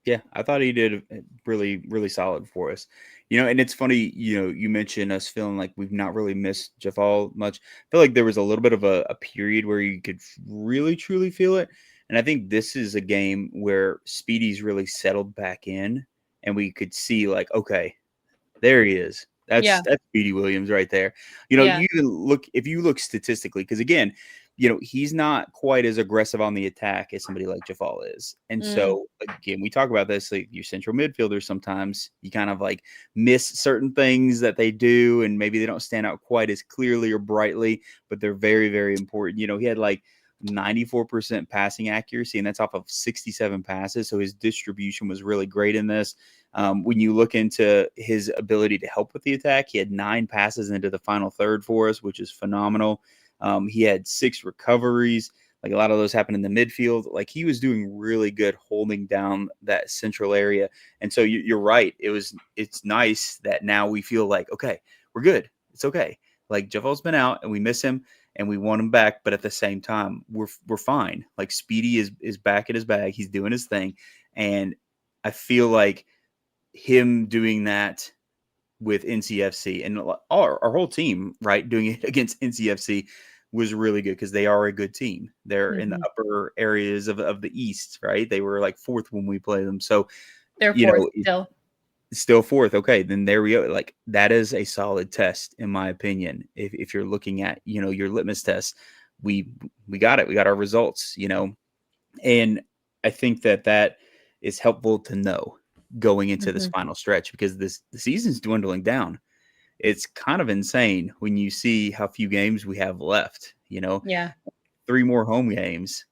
Yeah, I thought he did really, really solid for us. And it's funny, you mentioned us feeling like we've not really missed Jafal much. I feel like there was a little bit of a period where you could really, truly feel it. And I think this is a game where Speedy's really settled back in, and we could see like, okay, there he is. That's Speedy Williams right there. You even look, if you look statistically, because again, he's not quite as aggressive on the attack as somebody like Jafal is. And so, again, we talk about this, like your central midfielders, sometimes you kind of like miss certain things that they do, and maybe they don't stand out quite as clearly or brightly, but they're very, very important. He had like 94% passing accuracy, and that's off of 67 passes. So his distribution was really great in this. When you look into his ability to help with the attack, he had 9 passes into the final third for us, which is phenomenal. He had 6 recoveries. Like a lot of those happen in the midfield. Like he was doing really good holding down that central area. And so you're right. It's nice that now we feel like, okay, we're good. It's okay. Like Javel's been out and we miss him and we want him back. But at the same time, we're fine. Like Speedy is back in his bag. He's doing his thing. And I feel like him doing that with NCFC and our whole team, right, doing it against NCFC was really good because they are a good team. They're in the upper areas of the East, right? They were like fourth when we played them. So, they're fourth still fourth. Okay, then there we go. Like that is a solid test, in my opinion. If you're looking at, your litmus test, we got it. We got our results, and I think that is helpful to know going into this final stretch because the season's dwindling down. It's kind of insane when you see how few games we have left, Yeah. 3 more home games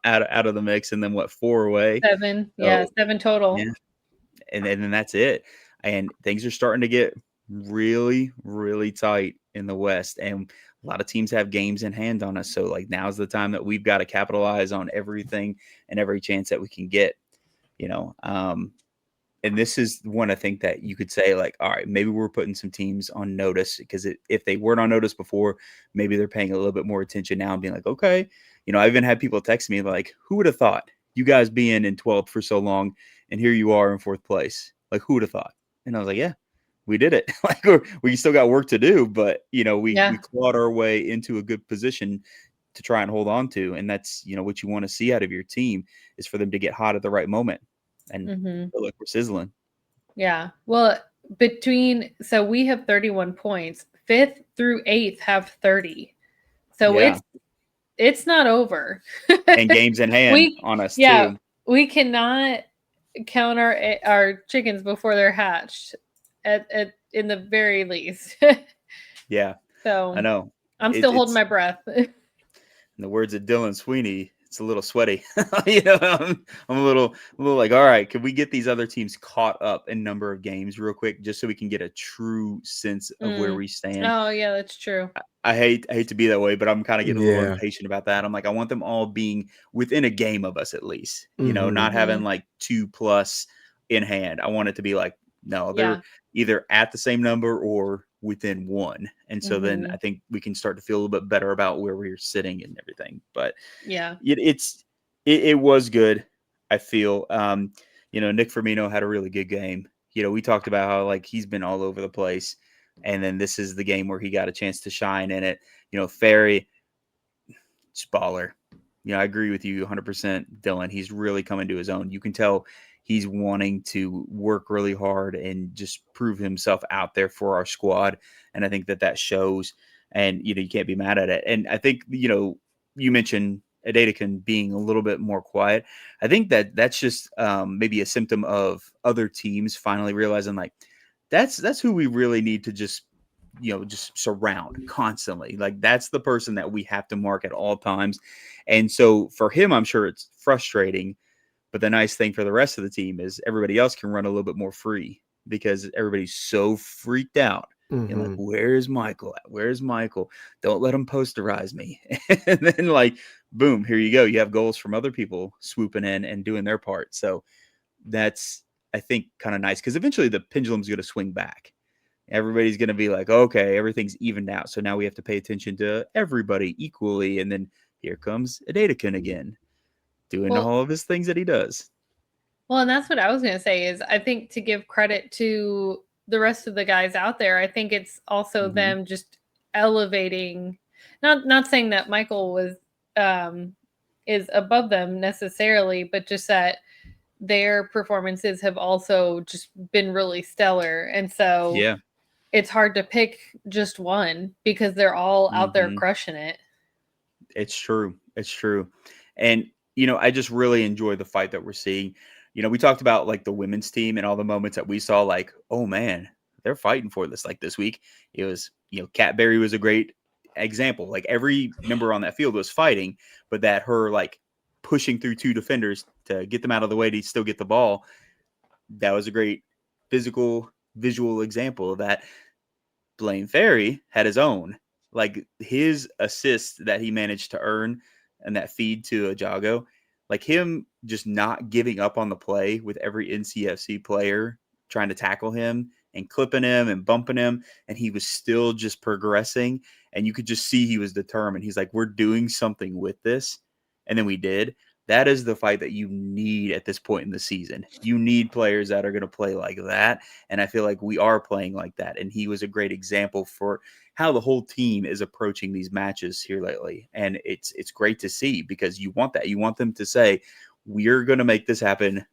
out of the mix and then 4 away? 7. Yeah, 7 total. Yeah. And then that's it. And things are starting to get really, really tight in the West. And a lot of teams have games in hand on us. So like now's the time that we've got to capitalize on everything and every chance that we can get, and this is one I think that you could say like, all right, maybe we're putting some teams on notice because if they weren't on notice before, maybe they're paying a little bit more attention now and being like, okay, I even had people text me like, who would have thought you guys being in 12th for so long and here you are in 4th place? Like, who would have thought? And I was like, yeah, we did it. Like we still got work to do, but we clawed our way into a good position to try and hold on to. And that's, what you want to see out of your team is for them to get hot at the right moment. And look, we're sizzling. Yeah. Well, so we have 31 points. 5th through 8th have 30. So it's not over. And games in hand on us too. We cannot count our chickens before they're hatched in the very least. Yeah. So I know. I'm still holding my breath. In the words of Dylan Sweeney, it's a little sweaty. I'm a little like, all right, could we get these other teams caught up in number of games real quick, just so we can get a true sense of where we stand? Oh yeah, that's true. I hate to be that way, but I'm kind of getting a little impatient about that. I'm like, I want them all being within a game of us at least, not having like 2+ in hand. I want it to be like, no, they're either at the same number or within 1. And so then I think we can start to feel a little bit better about where we're sitting and everything. But it was good. I feel, Nick Firmino had a really good game. We talked about how like he's been all over the place. And then this is the game where he got a chance to shine in it. Ferry, baller. I agree with you 100%, Dylan. He's really coming to his own. You can tell he's wanting to work really hard and just prove himself out there for our squad. And I think that shows. And, you can't be mad at it. And I think, you mentioned Adedekin being a little bit more quiet. I think that's just maybe a symptom of other teams finally realizing like, that's who we really need to just surround constantly. Like that's the person that we have to mark at all times. And so for him, I'm sure it's frustrating, but the nice thing for the rest of the team is everybody else can run a little bit more free because everybody's so freaked out. And like, where's Michael at? Where's Michael? Don't let him posterize me. And then like, boom, here you go. You have goals from other people swooping in and doing their part. So that's, I think, kind of nice because eventually the pendulum's going to swing back. Everybody's going to be like, okay, everything's evened out. So now we have to pay attention to everybody equally. And then here comes Adedekin again, doing all of his things that he does. Well, and that's what I was going to say is I think to give credit to the rest of the guys out there, I think it's also them just elevating, not saying that Michael was is above them necessarily, but just that their performances have also just been really stellar. And so it's hard to pick just one because they're all out there crushing it. It's true. It's true. And, I just really enjoy the fight that we're seeing. We talked about like the women's team and all the moments that we saw like, oh man, they're fighting for this. Like this week, it was, Kat Berry was a great example. Like every member on that field was fighting, but that her like pushing through 2 defenders to get them out of the way to still get the ball. That was a great visual example of that. Blaine Ferry had his own, like his assist that he managed to earn and that feed to Ajago, like him just not giving up on the play with every NCFC player trying to tackle him and clipping him and bumping him, and he was still just progressing, and you could just see he was determined. He's like, we're doing something with this, and then we did. That is the fight that you need at this point in the season. You need players that are going to play like that, and I feel like we are playing like that, and he was a great example for how the whole team is approaching these matches here lately, and it's great to see, because you want that. You want them to say, we're going to make this happen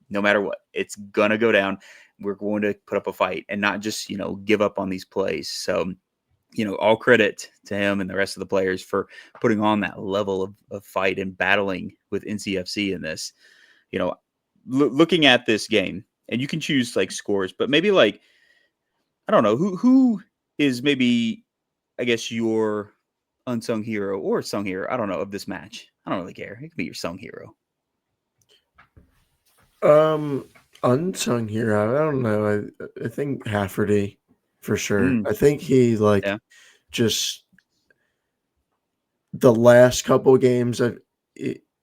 no matter what. It's going to go down. We're going to put up a fight and not just, give up on these plays. So, all credit to him and the rest of the players for putting on that level of fight and battling with NCFC in this. Looking at this game, and you can choose like scores, but maybe like, I don't know, who is maybe, I guess, your unsung hero or sung hero, I don't know, of this match. I don't really care. It could be your sung hero. Unsung hero, I don't know. I think Hafferty for sure. I think he just the last couple of games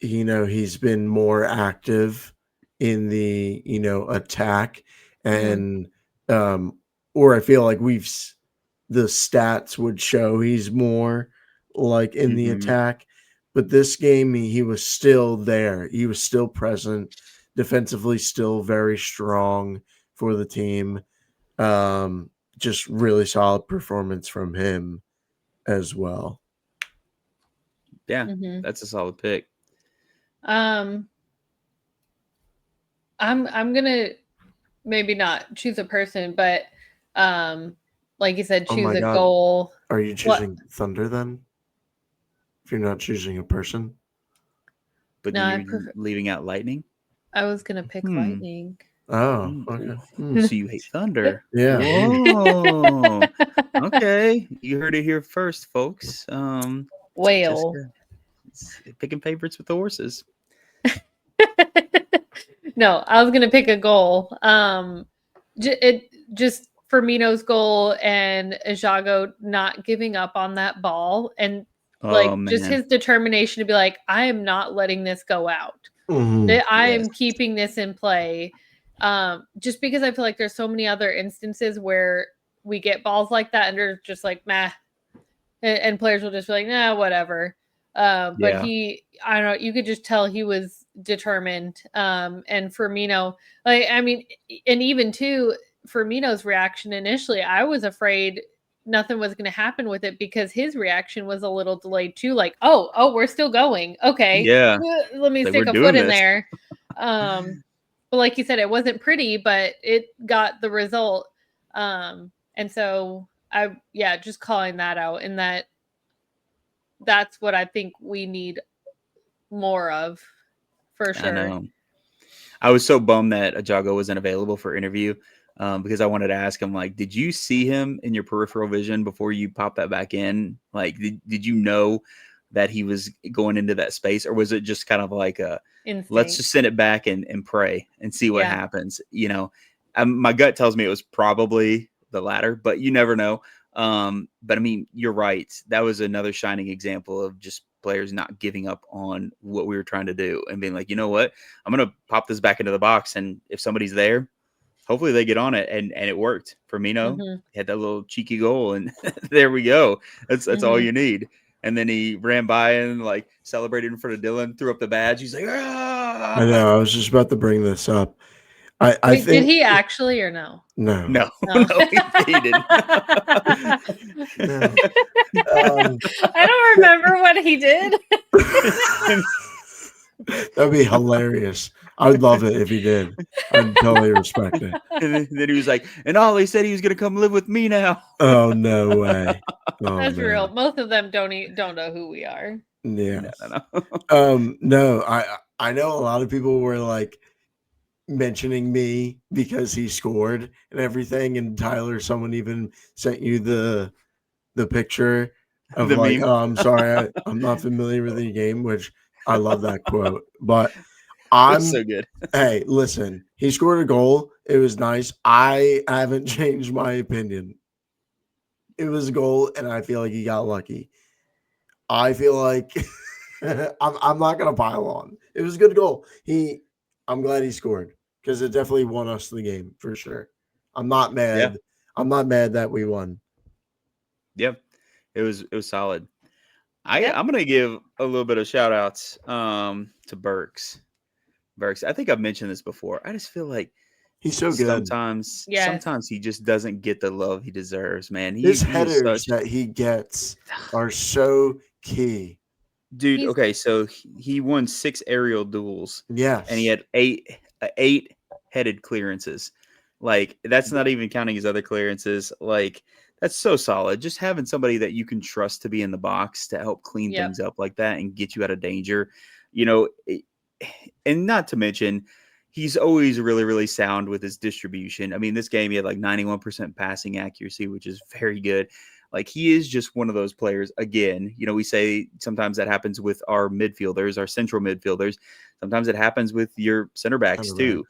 he's been more active in the attack, and or I feel like the stats would show he's more like in the attack, but this game he was still there. He was still present. Defensively, still very strong for the team. Just really solid performance from him as well. Yeah, that's a solid pick. I'm gonna maybe not choose a person, but like you said, choose a goal. Are you choosing Thunder then? If you're not choosing a person, but no, you're leaving out Lightning. I was gonna pick Lightning. Oh, okay. So you hate Thunder? Yeah. Whoa. Okay, you heard it here first, folks. Whale. Picking favorites with the horses. No, I was gonna pick a goal. Just Firmino's goal and Ajago not giving up on that ball, and just his determination to be like, I am not letting this go out. I am keeping this in play. Just because I feel like there's so many other instances where we get balls like that and they're just like, meh. And players will just be like, nah, whatever. But I don't know, you could just tell he was determined. And Firmino, and even too, Firmino's reaction initially, I was afraid nothing was going to happen with it, because his reaction was a little delayed too. Like, oh, we're still going. Okay. Yeah. Let me stick a foot in there. But like you said, it wasn't pretty, but it got the result. And so just calling that out, and that's what I think we need more of, for sure. I know. I was so bummed that Ajago wasn't available for interview. Because I wanted to ask him, like, did you see him in your peripheral vision before you popped that back in? Like, did you know that he was going into that space, or was it just kind of like let's just send it back and pray and see what happens? My gut tells me it was probably the latter, but you never know. But I mean, you're right. That was another shining example of just players not giving up on what we were trying to do and being like, you know what, I'm going to pop this back into the box, and if somebody's there, hopefully they get on it, and it worked. Firmino had that little cheeky goal, and there we go. That's all you need. And then he ran by and like celebrated in front of Dylan, threw up the badge. He's like, ah! I know. I was just about to bring this up. I think, did he actually or no? No, no, he didn't. No. I don't remember what he did. That'd be hilarious. I would love it if he did. I'd totally respect it. And then he was like, and Ollie said he was going to come live with me now. Oh, no way. Oh, that's real. Most of them don't know who we are. Yeah. No. No, I know a lot of people were like mentioning me because he scored and everything. And Tyler, someone even sent you the picture of the like, meme. Oh, I'm sorry, I'm not familiar with the game, which I love that quote. But It's so good. Hey, listen, he scored a goal. It was nice. I haven't changed my opinion. It was a goal, and I feel like he got lucky. I feel like I'm not gonna pile on. It was a good goal. I'm glad he scored because it definitely won us the game for sure. I'm not mad. Yeah. I'm not mad that we won. Yep. It was solid. I'm gonna give a little bit of shout outs to Burks. I think I've mentioned this before. I just feel like he's so good. Sometimes he just doesn't get the love he deserves, man. His headers that he gets are so key. Dude, okay, so he won 6 aerial duels. Yes. And he had 8 headed clearances. Like, that's not even counting his other clearances. Like, that's so solid. Just having somebody that you can trust to be in the box to help clean things up like that and get you out of danger, and not to mention, he's always really, really sound with his distribution. I mean, this game, he had like 91% passing accuracy, which is very good. Like, he is just one of those players. Again, we say sometimes that happens with our midfielders, our central midfielders. Sometimes it happens with your center backs too.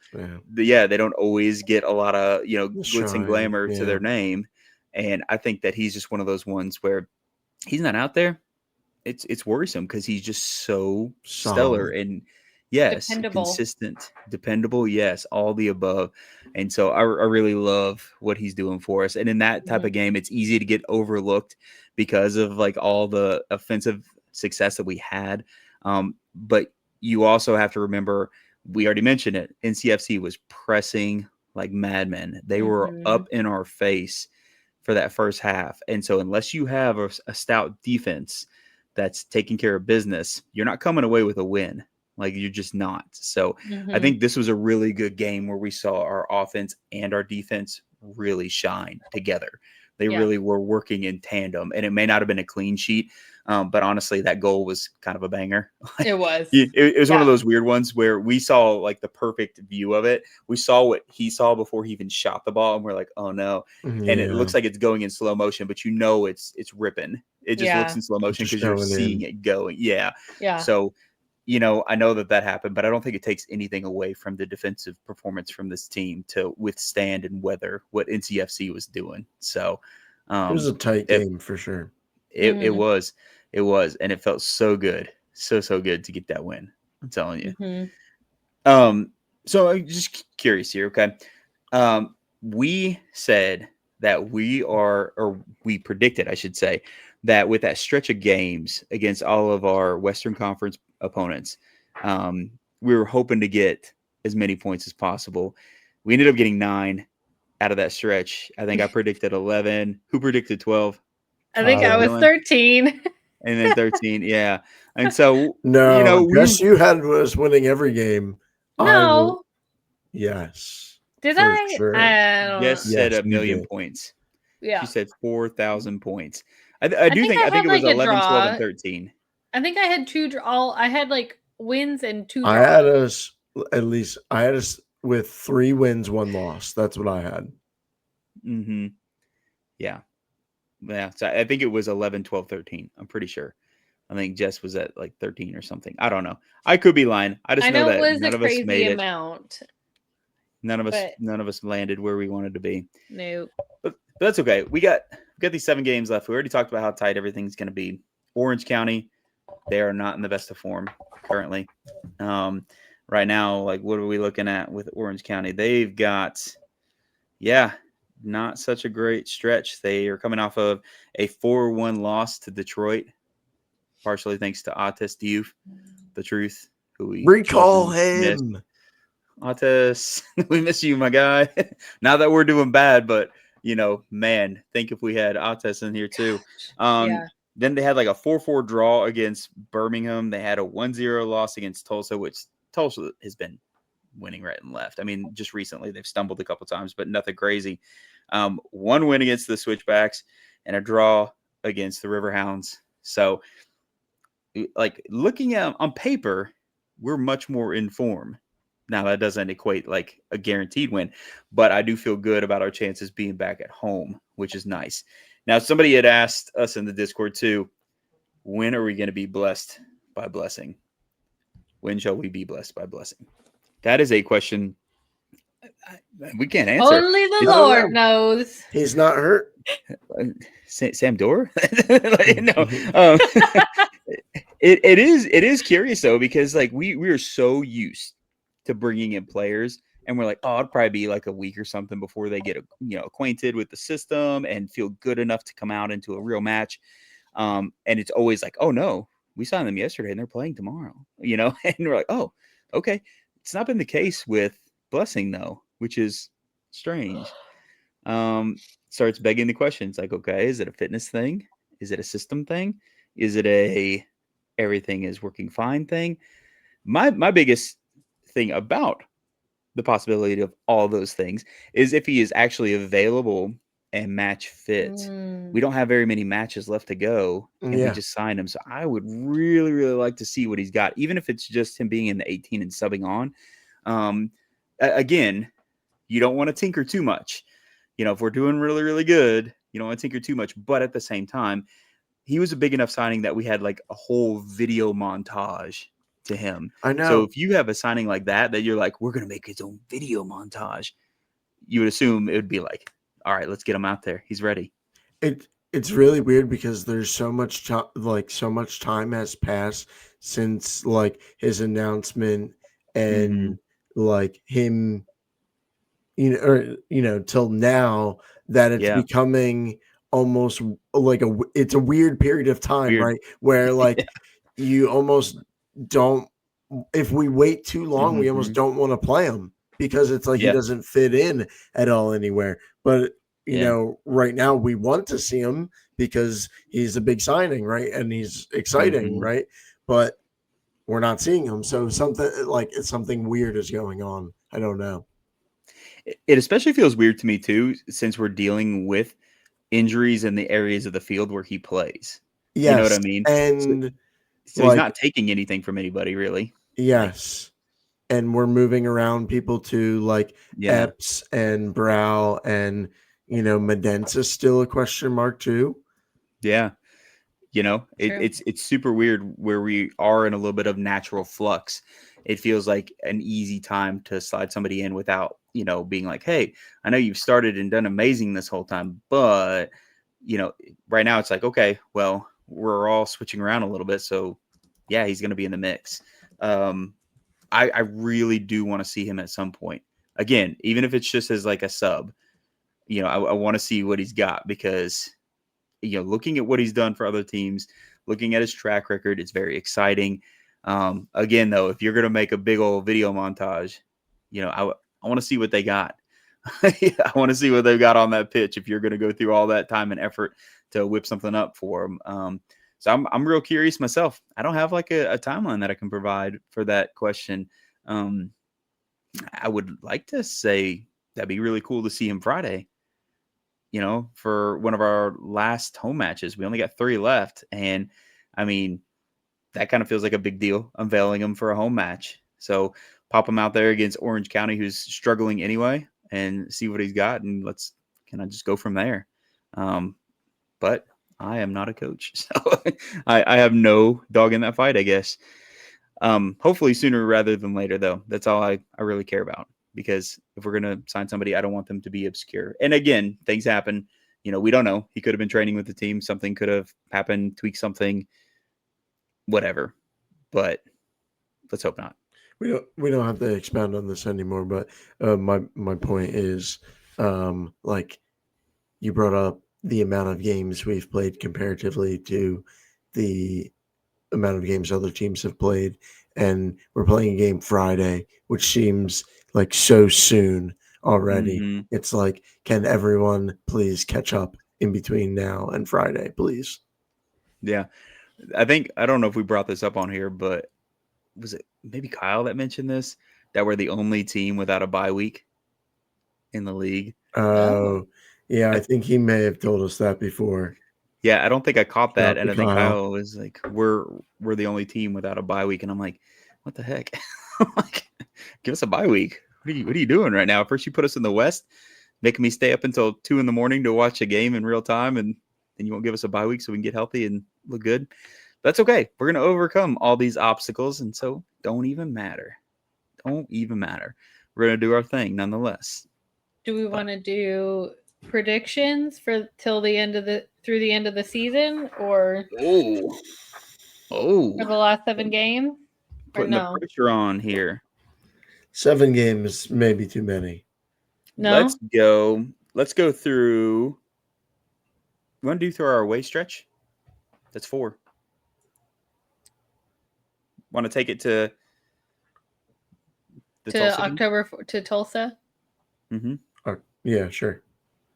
They don't always get a lot of, glitz and glamour to their name. And I think that he's just one of those ones where he's not out there. It's worrisome because he's just so stellar and consistent, dependable. Yes, all the above. And so I really love what he's doing for us. And in that type of game, it's easy to get overlooked because of like all the offensive success that we had. But you also have to remember, we already mentioned it, NCFC was pressing like madmen. They were up in our face for that first half. And so unless you have a stout defense that's taking care of business, you're not coming away with a win. Like, you're just not. So I think this was a really good game where we saw our offense and our defense really shine together. They really were working in tandem, and it may not have been a clean sheet. But honestly, that goal was kind of a banger. It was. It was one of those weird ones where we saw like the perfect view of it. We saw what he saw before he even shot the ball, and we're like, oh no. And it looks like it's going in slow motion, but it's ripping. It just looks in slow motion because you're seeing it going. Yeah. So, I know that happened, but I don't think it takes anything away from the defensive performance from this team to withstand and weather what NCFC was doing. So it was a tight game for sure. It was, and it felt so good, so good to get that win. I'm telling you. So I'm just curious here. Okay, we said that we predicted, I should say, that with that stretch of games against all of our Western Conference opponents, we were hoping to get as many points as possible. We ended up getting 9 out of that stretch. I think I predicted 11. Who predicted 12? I think I was 13. And then 13, yeah. And so, you had us winning every game. No. Yes. Did I? Sure. I don't know. Said 1,000,000 points. Yeah. She said 4,000 points. I think it was 11, 12, and 13. I think I had 2 I had like wins and 2 draws. I had us with 3 wins, 1 loss. That's what I had. Yeah. So I think it was 11, 12, 13. I'm pretty sure. I think Jess was at like 13 or something. I don't know. I could be lying. I just know that none of us made amount. None of us landed where we wanted to be. No. But that's okay. We got these 7 games left. We already talked about how tight everything's going to be. Orange County, they are not in the best of form currently. Right now, like, what are we looking at with Orange County? They've got, not such a great stretch. They are coming off of a 4-1 loss to Detroit, partially thanks to Ates Diouf, the truth, who we recall him. Ates, we miss you, my guy. Not that we're doing bad, but man, think if we had Ates in here too. Then they had like a 4-4 draw against Birmingham. They had a 1-0 loss against Tulsa, which Tulsa has been winning right and left. I mean, just recently they've stumbled a couple times, but nothing crazy. 1 win against the Switchbacks and a draw against the Riverhounds. So, like, looking at on paper, we're much more in form. Now, that doesn't equate like a guaranteed win, but I do feel good about our chances being back at home, which is nice. Now, somebody had asked us in the Discord too, when are we going to be blessed by blessing? When shall we be blessed by blessing? That is a question we can't answer. Only the Lord knows. He's not hurt. Sam Dorr? No. It is curious though, because like we are so used to bringing in players, and we're like, oh, it'd probably be like a week or something before they get acquainted with the system and feel good enough to come out into a real match. And it's always like, oh no, we signed them yesterday and they're playing tomorrow, and we're like, oh, okay. It's not been the case with Blessing though, which is strange. Starts begging the questions like, okay, is it a fitness thing? Is it a system thing? Is it a everything is working fine thing? My biggest thing about the possibility of all those things is if he is actually available and match fit. We don't have very many matches left to go, and we just signed him. So I would really, really like to see what he's got, even if it's just him being in the 18 and subbing on. Again, you don't want to tinker too much. If we're doing really, really good, you don't want to tinker too much. But at the same time, he was a big enough signing that we had like a whole video montage to him. I know. So if you have a signing like that you're like, we're going to make his own video montage, you would assume it would be like, all right, let's get him out there. He's ready. It's really weird because there's so much time has passed since like his announcement and like him, till now that it's becoming almost like it's a weird period of time, right? Where like you almost don't, if we wait too long, we almost don't want to play him because it's like he doesn't fit in at all anywhere. But right now we want to see him because he's a big signing, right? And he's exciting, right? But we're not seeing him. So something weird is going on. I don't know. It especially feels weird to me too, since we're dealing with injuries in the areas of the field where he plays. Yes, you know what I mean? And so he's not taking anything from anybody, really. Yes. And we're moving around people to like Epps and Brow and, Medensa's still a question mark too. Yeah. It's super weird where we are in a little bit of natural flux. It feels like an easy time to slide somebody in without, being like, hey, I know you've started and done amazing this whole time, but, right now it's like, okay, well, we're all switching around a little bit. So yeah, he's going to be in the mix. I really do want to see him at some point. Again, even if it's just as like a sub, I want to see what he's got because, looking at what he's done for other teams, looking at his track record, it's very exciting. Again, though, if you're going to make a big old video montage, I want to see what they got. I want to see what they've got on that pitch if you're going to go through all that time and effort to whip something up for them. So I'm real curious myself. I don't have like a timeline that I can provide for that question. I would like to say that'd be really cool to see him Friday, for one of our last home matches. We only got 3 left. And I mean, that kind of feels like a big deal, unveiling him for a home match. So pop him out there against Orange County, who's struggling anyway, and see what he's got. And let's kind of just go from there. But I am not a coach, so I have no dog in that fight, I guess. Hopefully sooner rather than later, though. That's all I really care about, because if we're going to sign somebody, I don't want them to be obscure. And again, things happen. We don't know. He could have been training with the team. Something could have happened, tweak something, whatever. But let's hope not. We don't have to expound on this anymore, but my point is, like you brought up the amount of games we've played comparatively to the amount of games other teams have played, and we're playing a game Friday, which seems like so soon already. It's like, can everyone please catch up in between now and Friday, please? Yeah. I don't know if we brought this up on here, but was it maybe Kyle that mentioned this, that we're the only team without a bye week in the league? Oh, yeah. I think he may have told us that before. Yeah, I don't think I caught that. And I think Kyle was like, we're the only team without a bye week. And I'm like, what the heck? I'm like, give us a bye week. What are you doing right now? First you put us in the West, making me stay up until 2 a.m. to watch a game in real time, and then you won't give us a bye week so we can get healthy and look good. That's okay. We're going to overcome all these obstacles, and so don't even matter. We're going to do our thing nonetheless. Do we want to do predictions for through the end of the season, or? For the last 7 games? Putting the pressure on here. 7 games, maybe too many. No. Let's go through. You want to do through our away stretch? That's 4. Want to take it to October to Tulsa? Mm-hmm. Yeah, sure.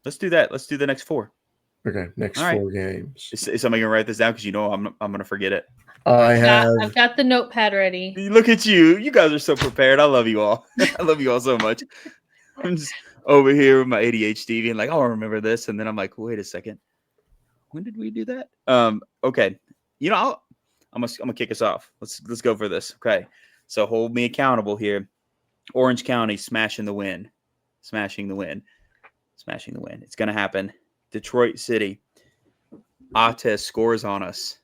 Let's do that. Let's do the next 4. Okay, next 4 games. Is somebody gonna write this down? Because I'm gonna forget it. I've got the notepad ready. Look at you. You guys are so prepared. I love you all. I love you all so much. I'm just over here with my ADHD being like, oh, I remember this, and then I'm like, wait a second. When did we do that? Okay. I'm gonna kick us off. Let's go for this. Okay. So hold me accountable here. Orange County smashing the win. Smashing the win. It's gonna happen. Detroit City. Atez scores on us.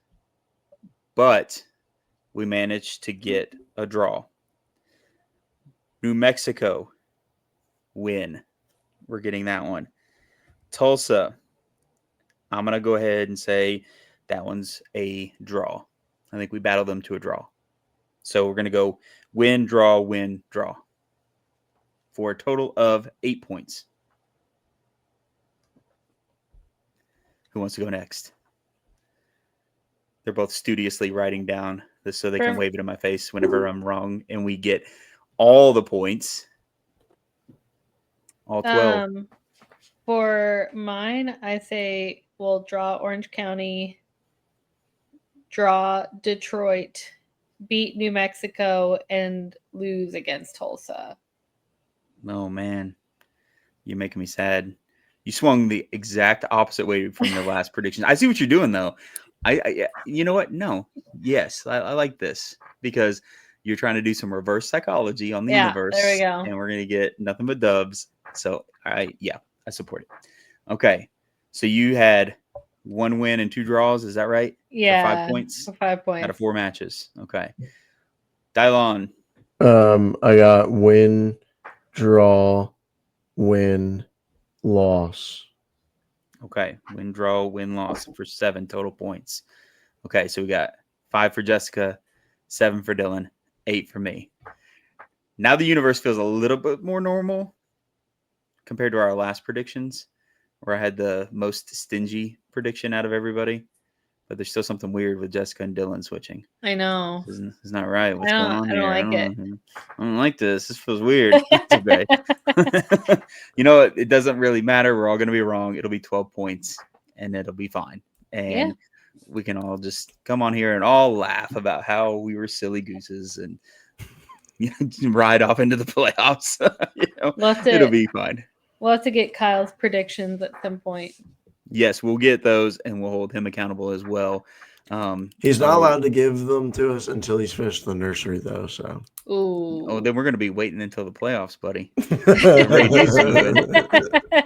But we managed to get a draw. New Mexico win. We're getting that one. Tulsa. I'm going to go ahead and say that one's a draw. I think we battled them to a draw. So we're going to go win, draw, for a total of 8 points. Who wants to go next? They're both studiously writing down this so they can wave it in my face whenever I'm wrong, and we get all the points. All 12. For mine, I say we'll draw Orange County, draw Detroit, beat New Mexico, and lose against Tulsa. Oh, man. You're making me sad. You swung the exact opposite way from the last prediction. I see what you're doing, though. I you know what? No. Yes, I like this because you're trying to do some reverse psychology on the universe. There we go. And we're going to get nothing but dubs. So, I support it. Okay. So you had 1 win and 2 draws. Is that right? Yeah. For 5 points? For 5 points. Out of 4 matches. Okay. Dylon. I got win, draw, win, loss. Okay. Win, draw, win, loss for 7 total points. Okay. So we got 5 for Jessica, 7 for Dylan, 8 for me. Now the universe feels a little bit more normal compared to our last predictions, where I had the most stingy prediction out of everybody. But there's still something weird with Jessica and Dylan switching. I know. It's not right. What's going on here? I don't like it. I don't like this. This feels weird. It's okay. It doesn't really matter. We're all going to be wrong. It'll be 12 points, and it'll be fine. And we can all just come on here and all laugh about how we were silly gooses and ride off into the playoffs. It'll be fine. We'll have to get Kyle's predictions at some point. Yes, we'll get those, and we'll hold him accountable as well. He's not allowed to give them to us until he's finished the nursery, though. So, ooh, then we're going to be waiting until the playoffs, buddy.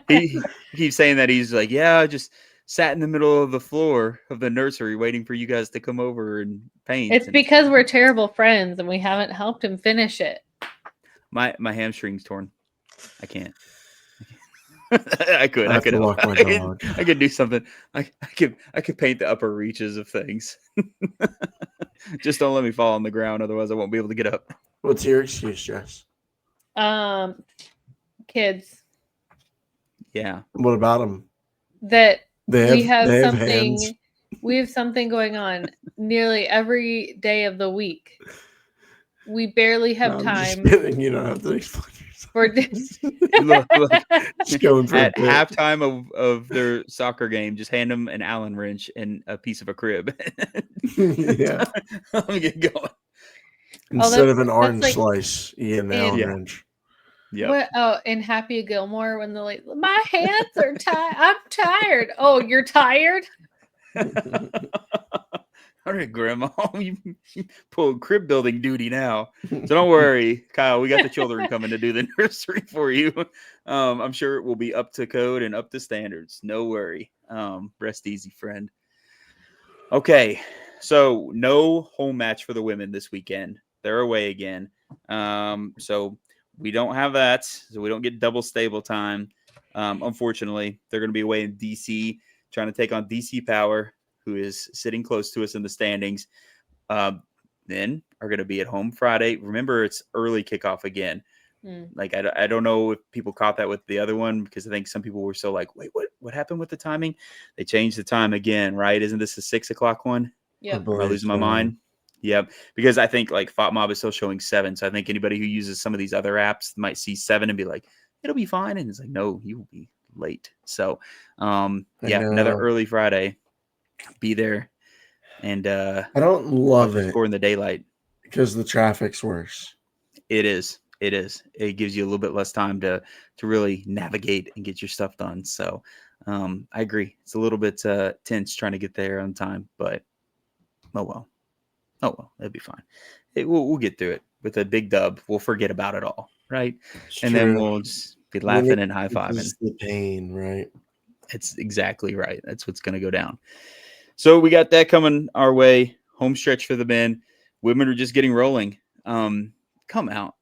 He keeps saying that he's like, I just sat in the middle of the floor of the nursery waiting for you guys to come over and paint. It's because we're terrible friends and we haven't helped him finish it. My hamstring's torn. I can't. I could do something. I could paint the upper reaches of things. Just don't let me fall on the ground, otherwise I won't be able to get up. What's your excuse, Jess? Kids. Yeah. What about them? We have something going on nearly every day of the week. We barely have time. You don't have to explain yourself. Look. Just going for at halftime of their soccer game, just hand them an Allen wrench and a piece of a crib. Yeah. Let me get going. Instead of an orange slice, you get an Allen wrench. Yeah. In Happy Gilmore, when they're like, my hands are tired. I'm tired. Oh, you're tired? All right, Grandma, you pull crib building duty now. So don't worry, Kyle. We got the children coming to do the nursery for you. I'm sure it will be up to code and up to standards. No worry. Rest easy, friend. Okay, so no home match for the women this weekend. They're away again. So we don't have that. So we don't get double stable time. Unfortunately, they're going to be away in DC, trying to take on DC Power, who is sitting close to us in the standings. men are going to be at home Friday. Remember, it's early kickoff again. Like, I don't know if people caught that with the other one, because I think some people were so like, wait, what happened with the timing? They changed the time again, right? Isn't this the 6 o'clock one? Yeah. Am I losing my mind? Yep. Because I think like FOTMob is still showing 7. So I think anybody who uses some of these other apps might see 7 and be like, it'll be fine. And it's like, no, you will be late. So another early Friday. Be there. And I don't love it. Score in the daylight. Because the traffic's worse. It is. It gives you a little bit less time to really navigate and get your stuff done. So I agree. It's a little bit tense trying to get there on time, but oh well, it'll be fine. We'll get through it with a big dub. We'll forget about it all, right? And then we'll just be laughing and high fiving. The pain, right? It's exactly right. That's what's going to go down. So we got that coming our way. Home stretch for the men. Women are just getting rolling. Come out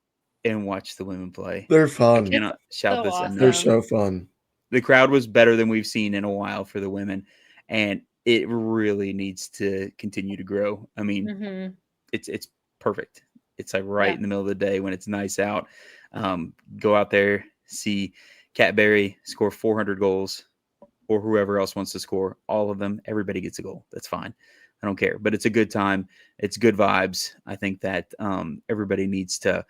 and watch the women play. They're fun. I cannot shout this enough. They're so fun. The crowd was better than we've seen in a while for the women, and it really needs to continue to grow. I mean, it's perfect. It's like right in the middle of the day when it's nice out. Go out there, see Kat Berry score 400 goals, or whoever else wants to score all of them. Everybody gets a goal. That's fine. I don't care, but it's a good time. It's good vibes. I think that everybody needs to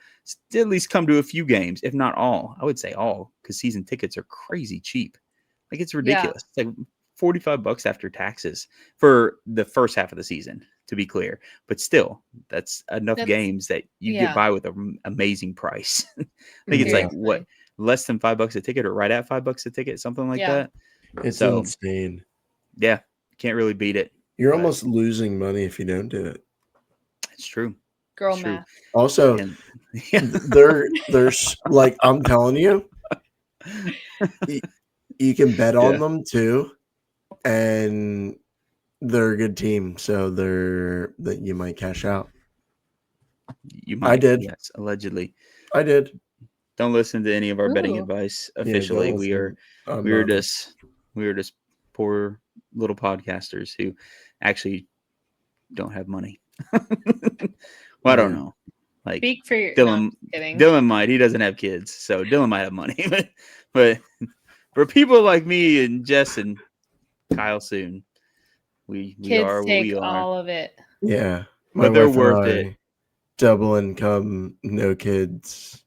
at least come to a few games, if not all. I would say all, because season tickets are crazy cheap. Like, it's ridiculous. It's like $45 after taxes for the first half of the season, to be clear. But still, that's enough games that you get by with an amazing price. I think it's like, what, less than $5 a ticket, or right at $5 a ticket, something like that. It's insane. Yeah, can't really beat it. You're almost losing money if you don't do it. It's true. Girl math. Also, there's like, I'm telling you, you can bet on them too, and they're a good team, so that you might cash out. You might. I did. Yes, allegedly. I did. Don't listen to any of our betting advice. Officially, we are just poor little podcasters who actually don't have money. Well, I don't know. Like, speak for your Dylan. Dylan might. He doesn't have kids, so Dylan might have money. but for people like me and Jess and Kyle soon, we are what we are. All of it. Yeah, but they're worth it. Double income, no kids.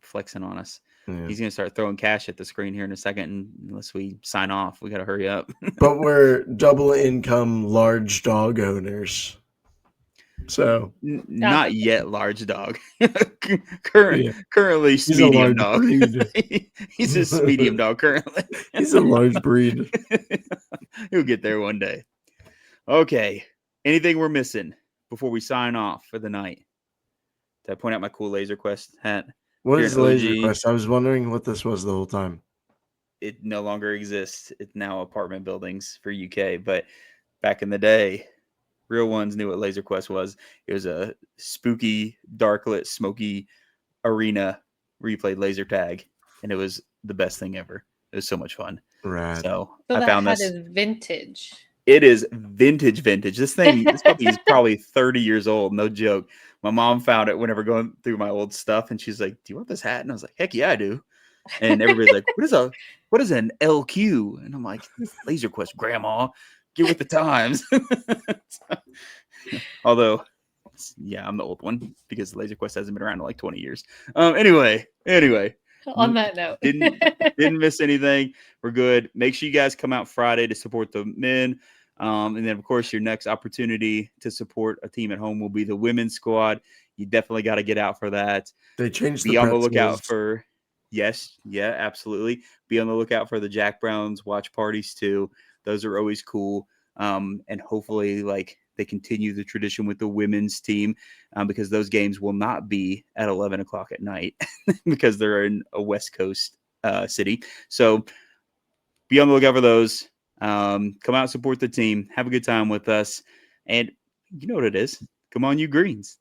Flexing on us. Yeah. He's gonna start throwing cash at the screen here in a second, and unless we sign off, we gotta hurry up. But we're double income large dog owners. So not yet large dog. Currently he's medium dog. He's a medium dog currently. He's a large breed. He'll get there one day. Okay. Anything we're missing before we sign off for the night? Did I point out my cool Laser Quest hat? What is Laser Quest? I was wondering what this was the whole time. It no longer exists. It's now apartment buildings for UK. But back in the day, real ones knew what Laser Quest was. It was a spooky, darklit, smoky arena where you played laser tag, and it was the best thing ever. It was so much fun. Right. So I found this. Is vintage. It is vintage. This puppy is probably 30 years old. No joke. My mom found it whenever going through my old stuff, and she's like, "Do you want this hat?" And I was like, "Heck yeah, I do." And everybody's like, "What is an LQ?" And I'm like, "Laser Quest, Grandma. Get with the times." Although, yeah, I'm the old one because Laser Quest hasn't been around in like 20 years. Anyway. On that note, didn't miss anything. We're good. Make sure you guys come out Friday to support the men. And then, of course, your next opportunity to support a team at home will be the women's squad. You definitely got to get out for that. They changed Be on the lookout for, absolutely. Be on the lookout for the Jack Browns watch parties too. Those are always cool. And hopefully, like, they continue the tradition with the women's team because those games will not be at 11 o'clock at night because they're in a West Coast city. So be on the lookout for those. Come out, support the team, have a good time with us. And you know what it is. Come on, you Greens.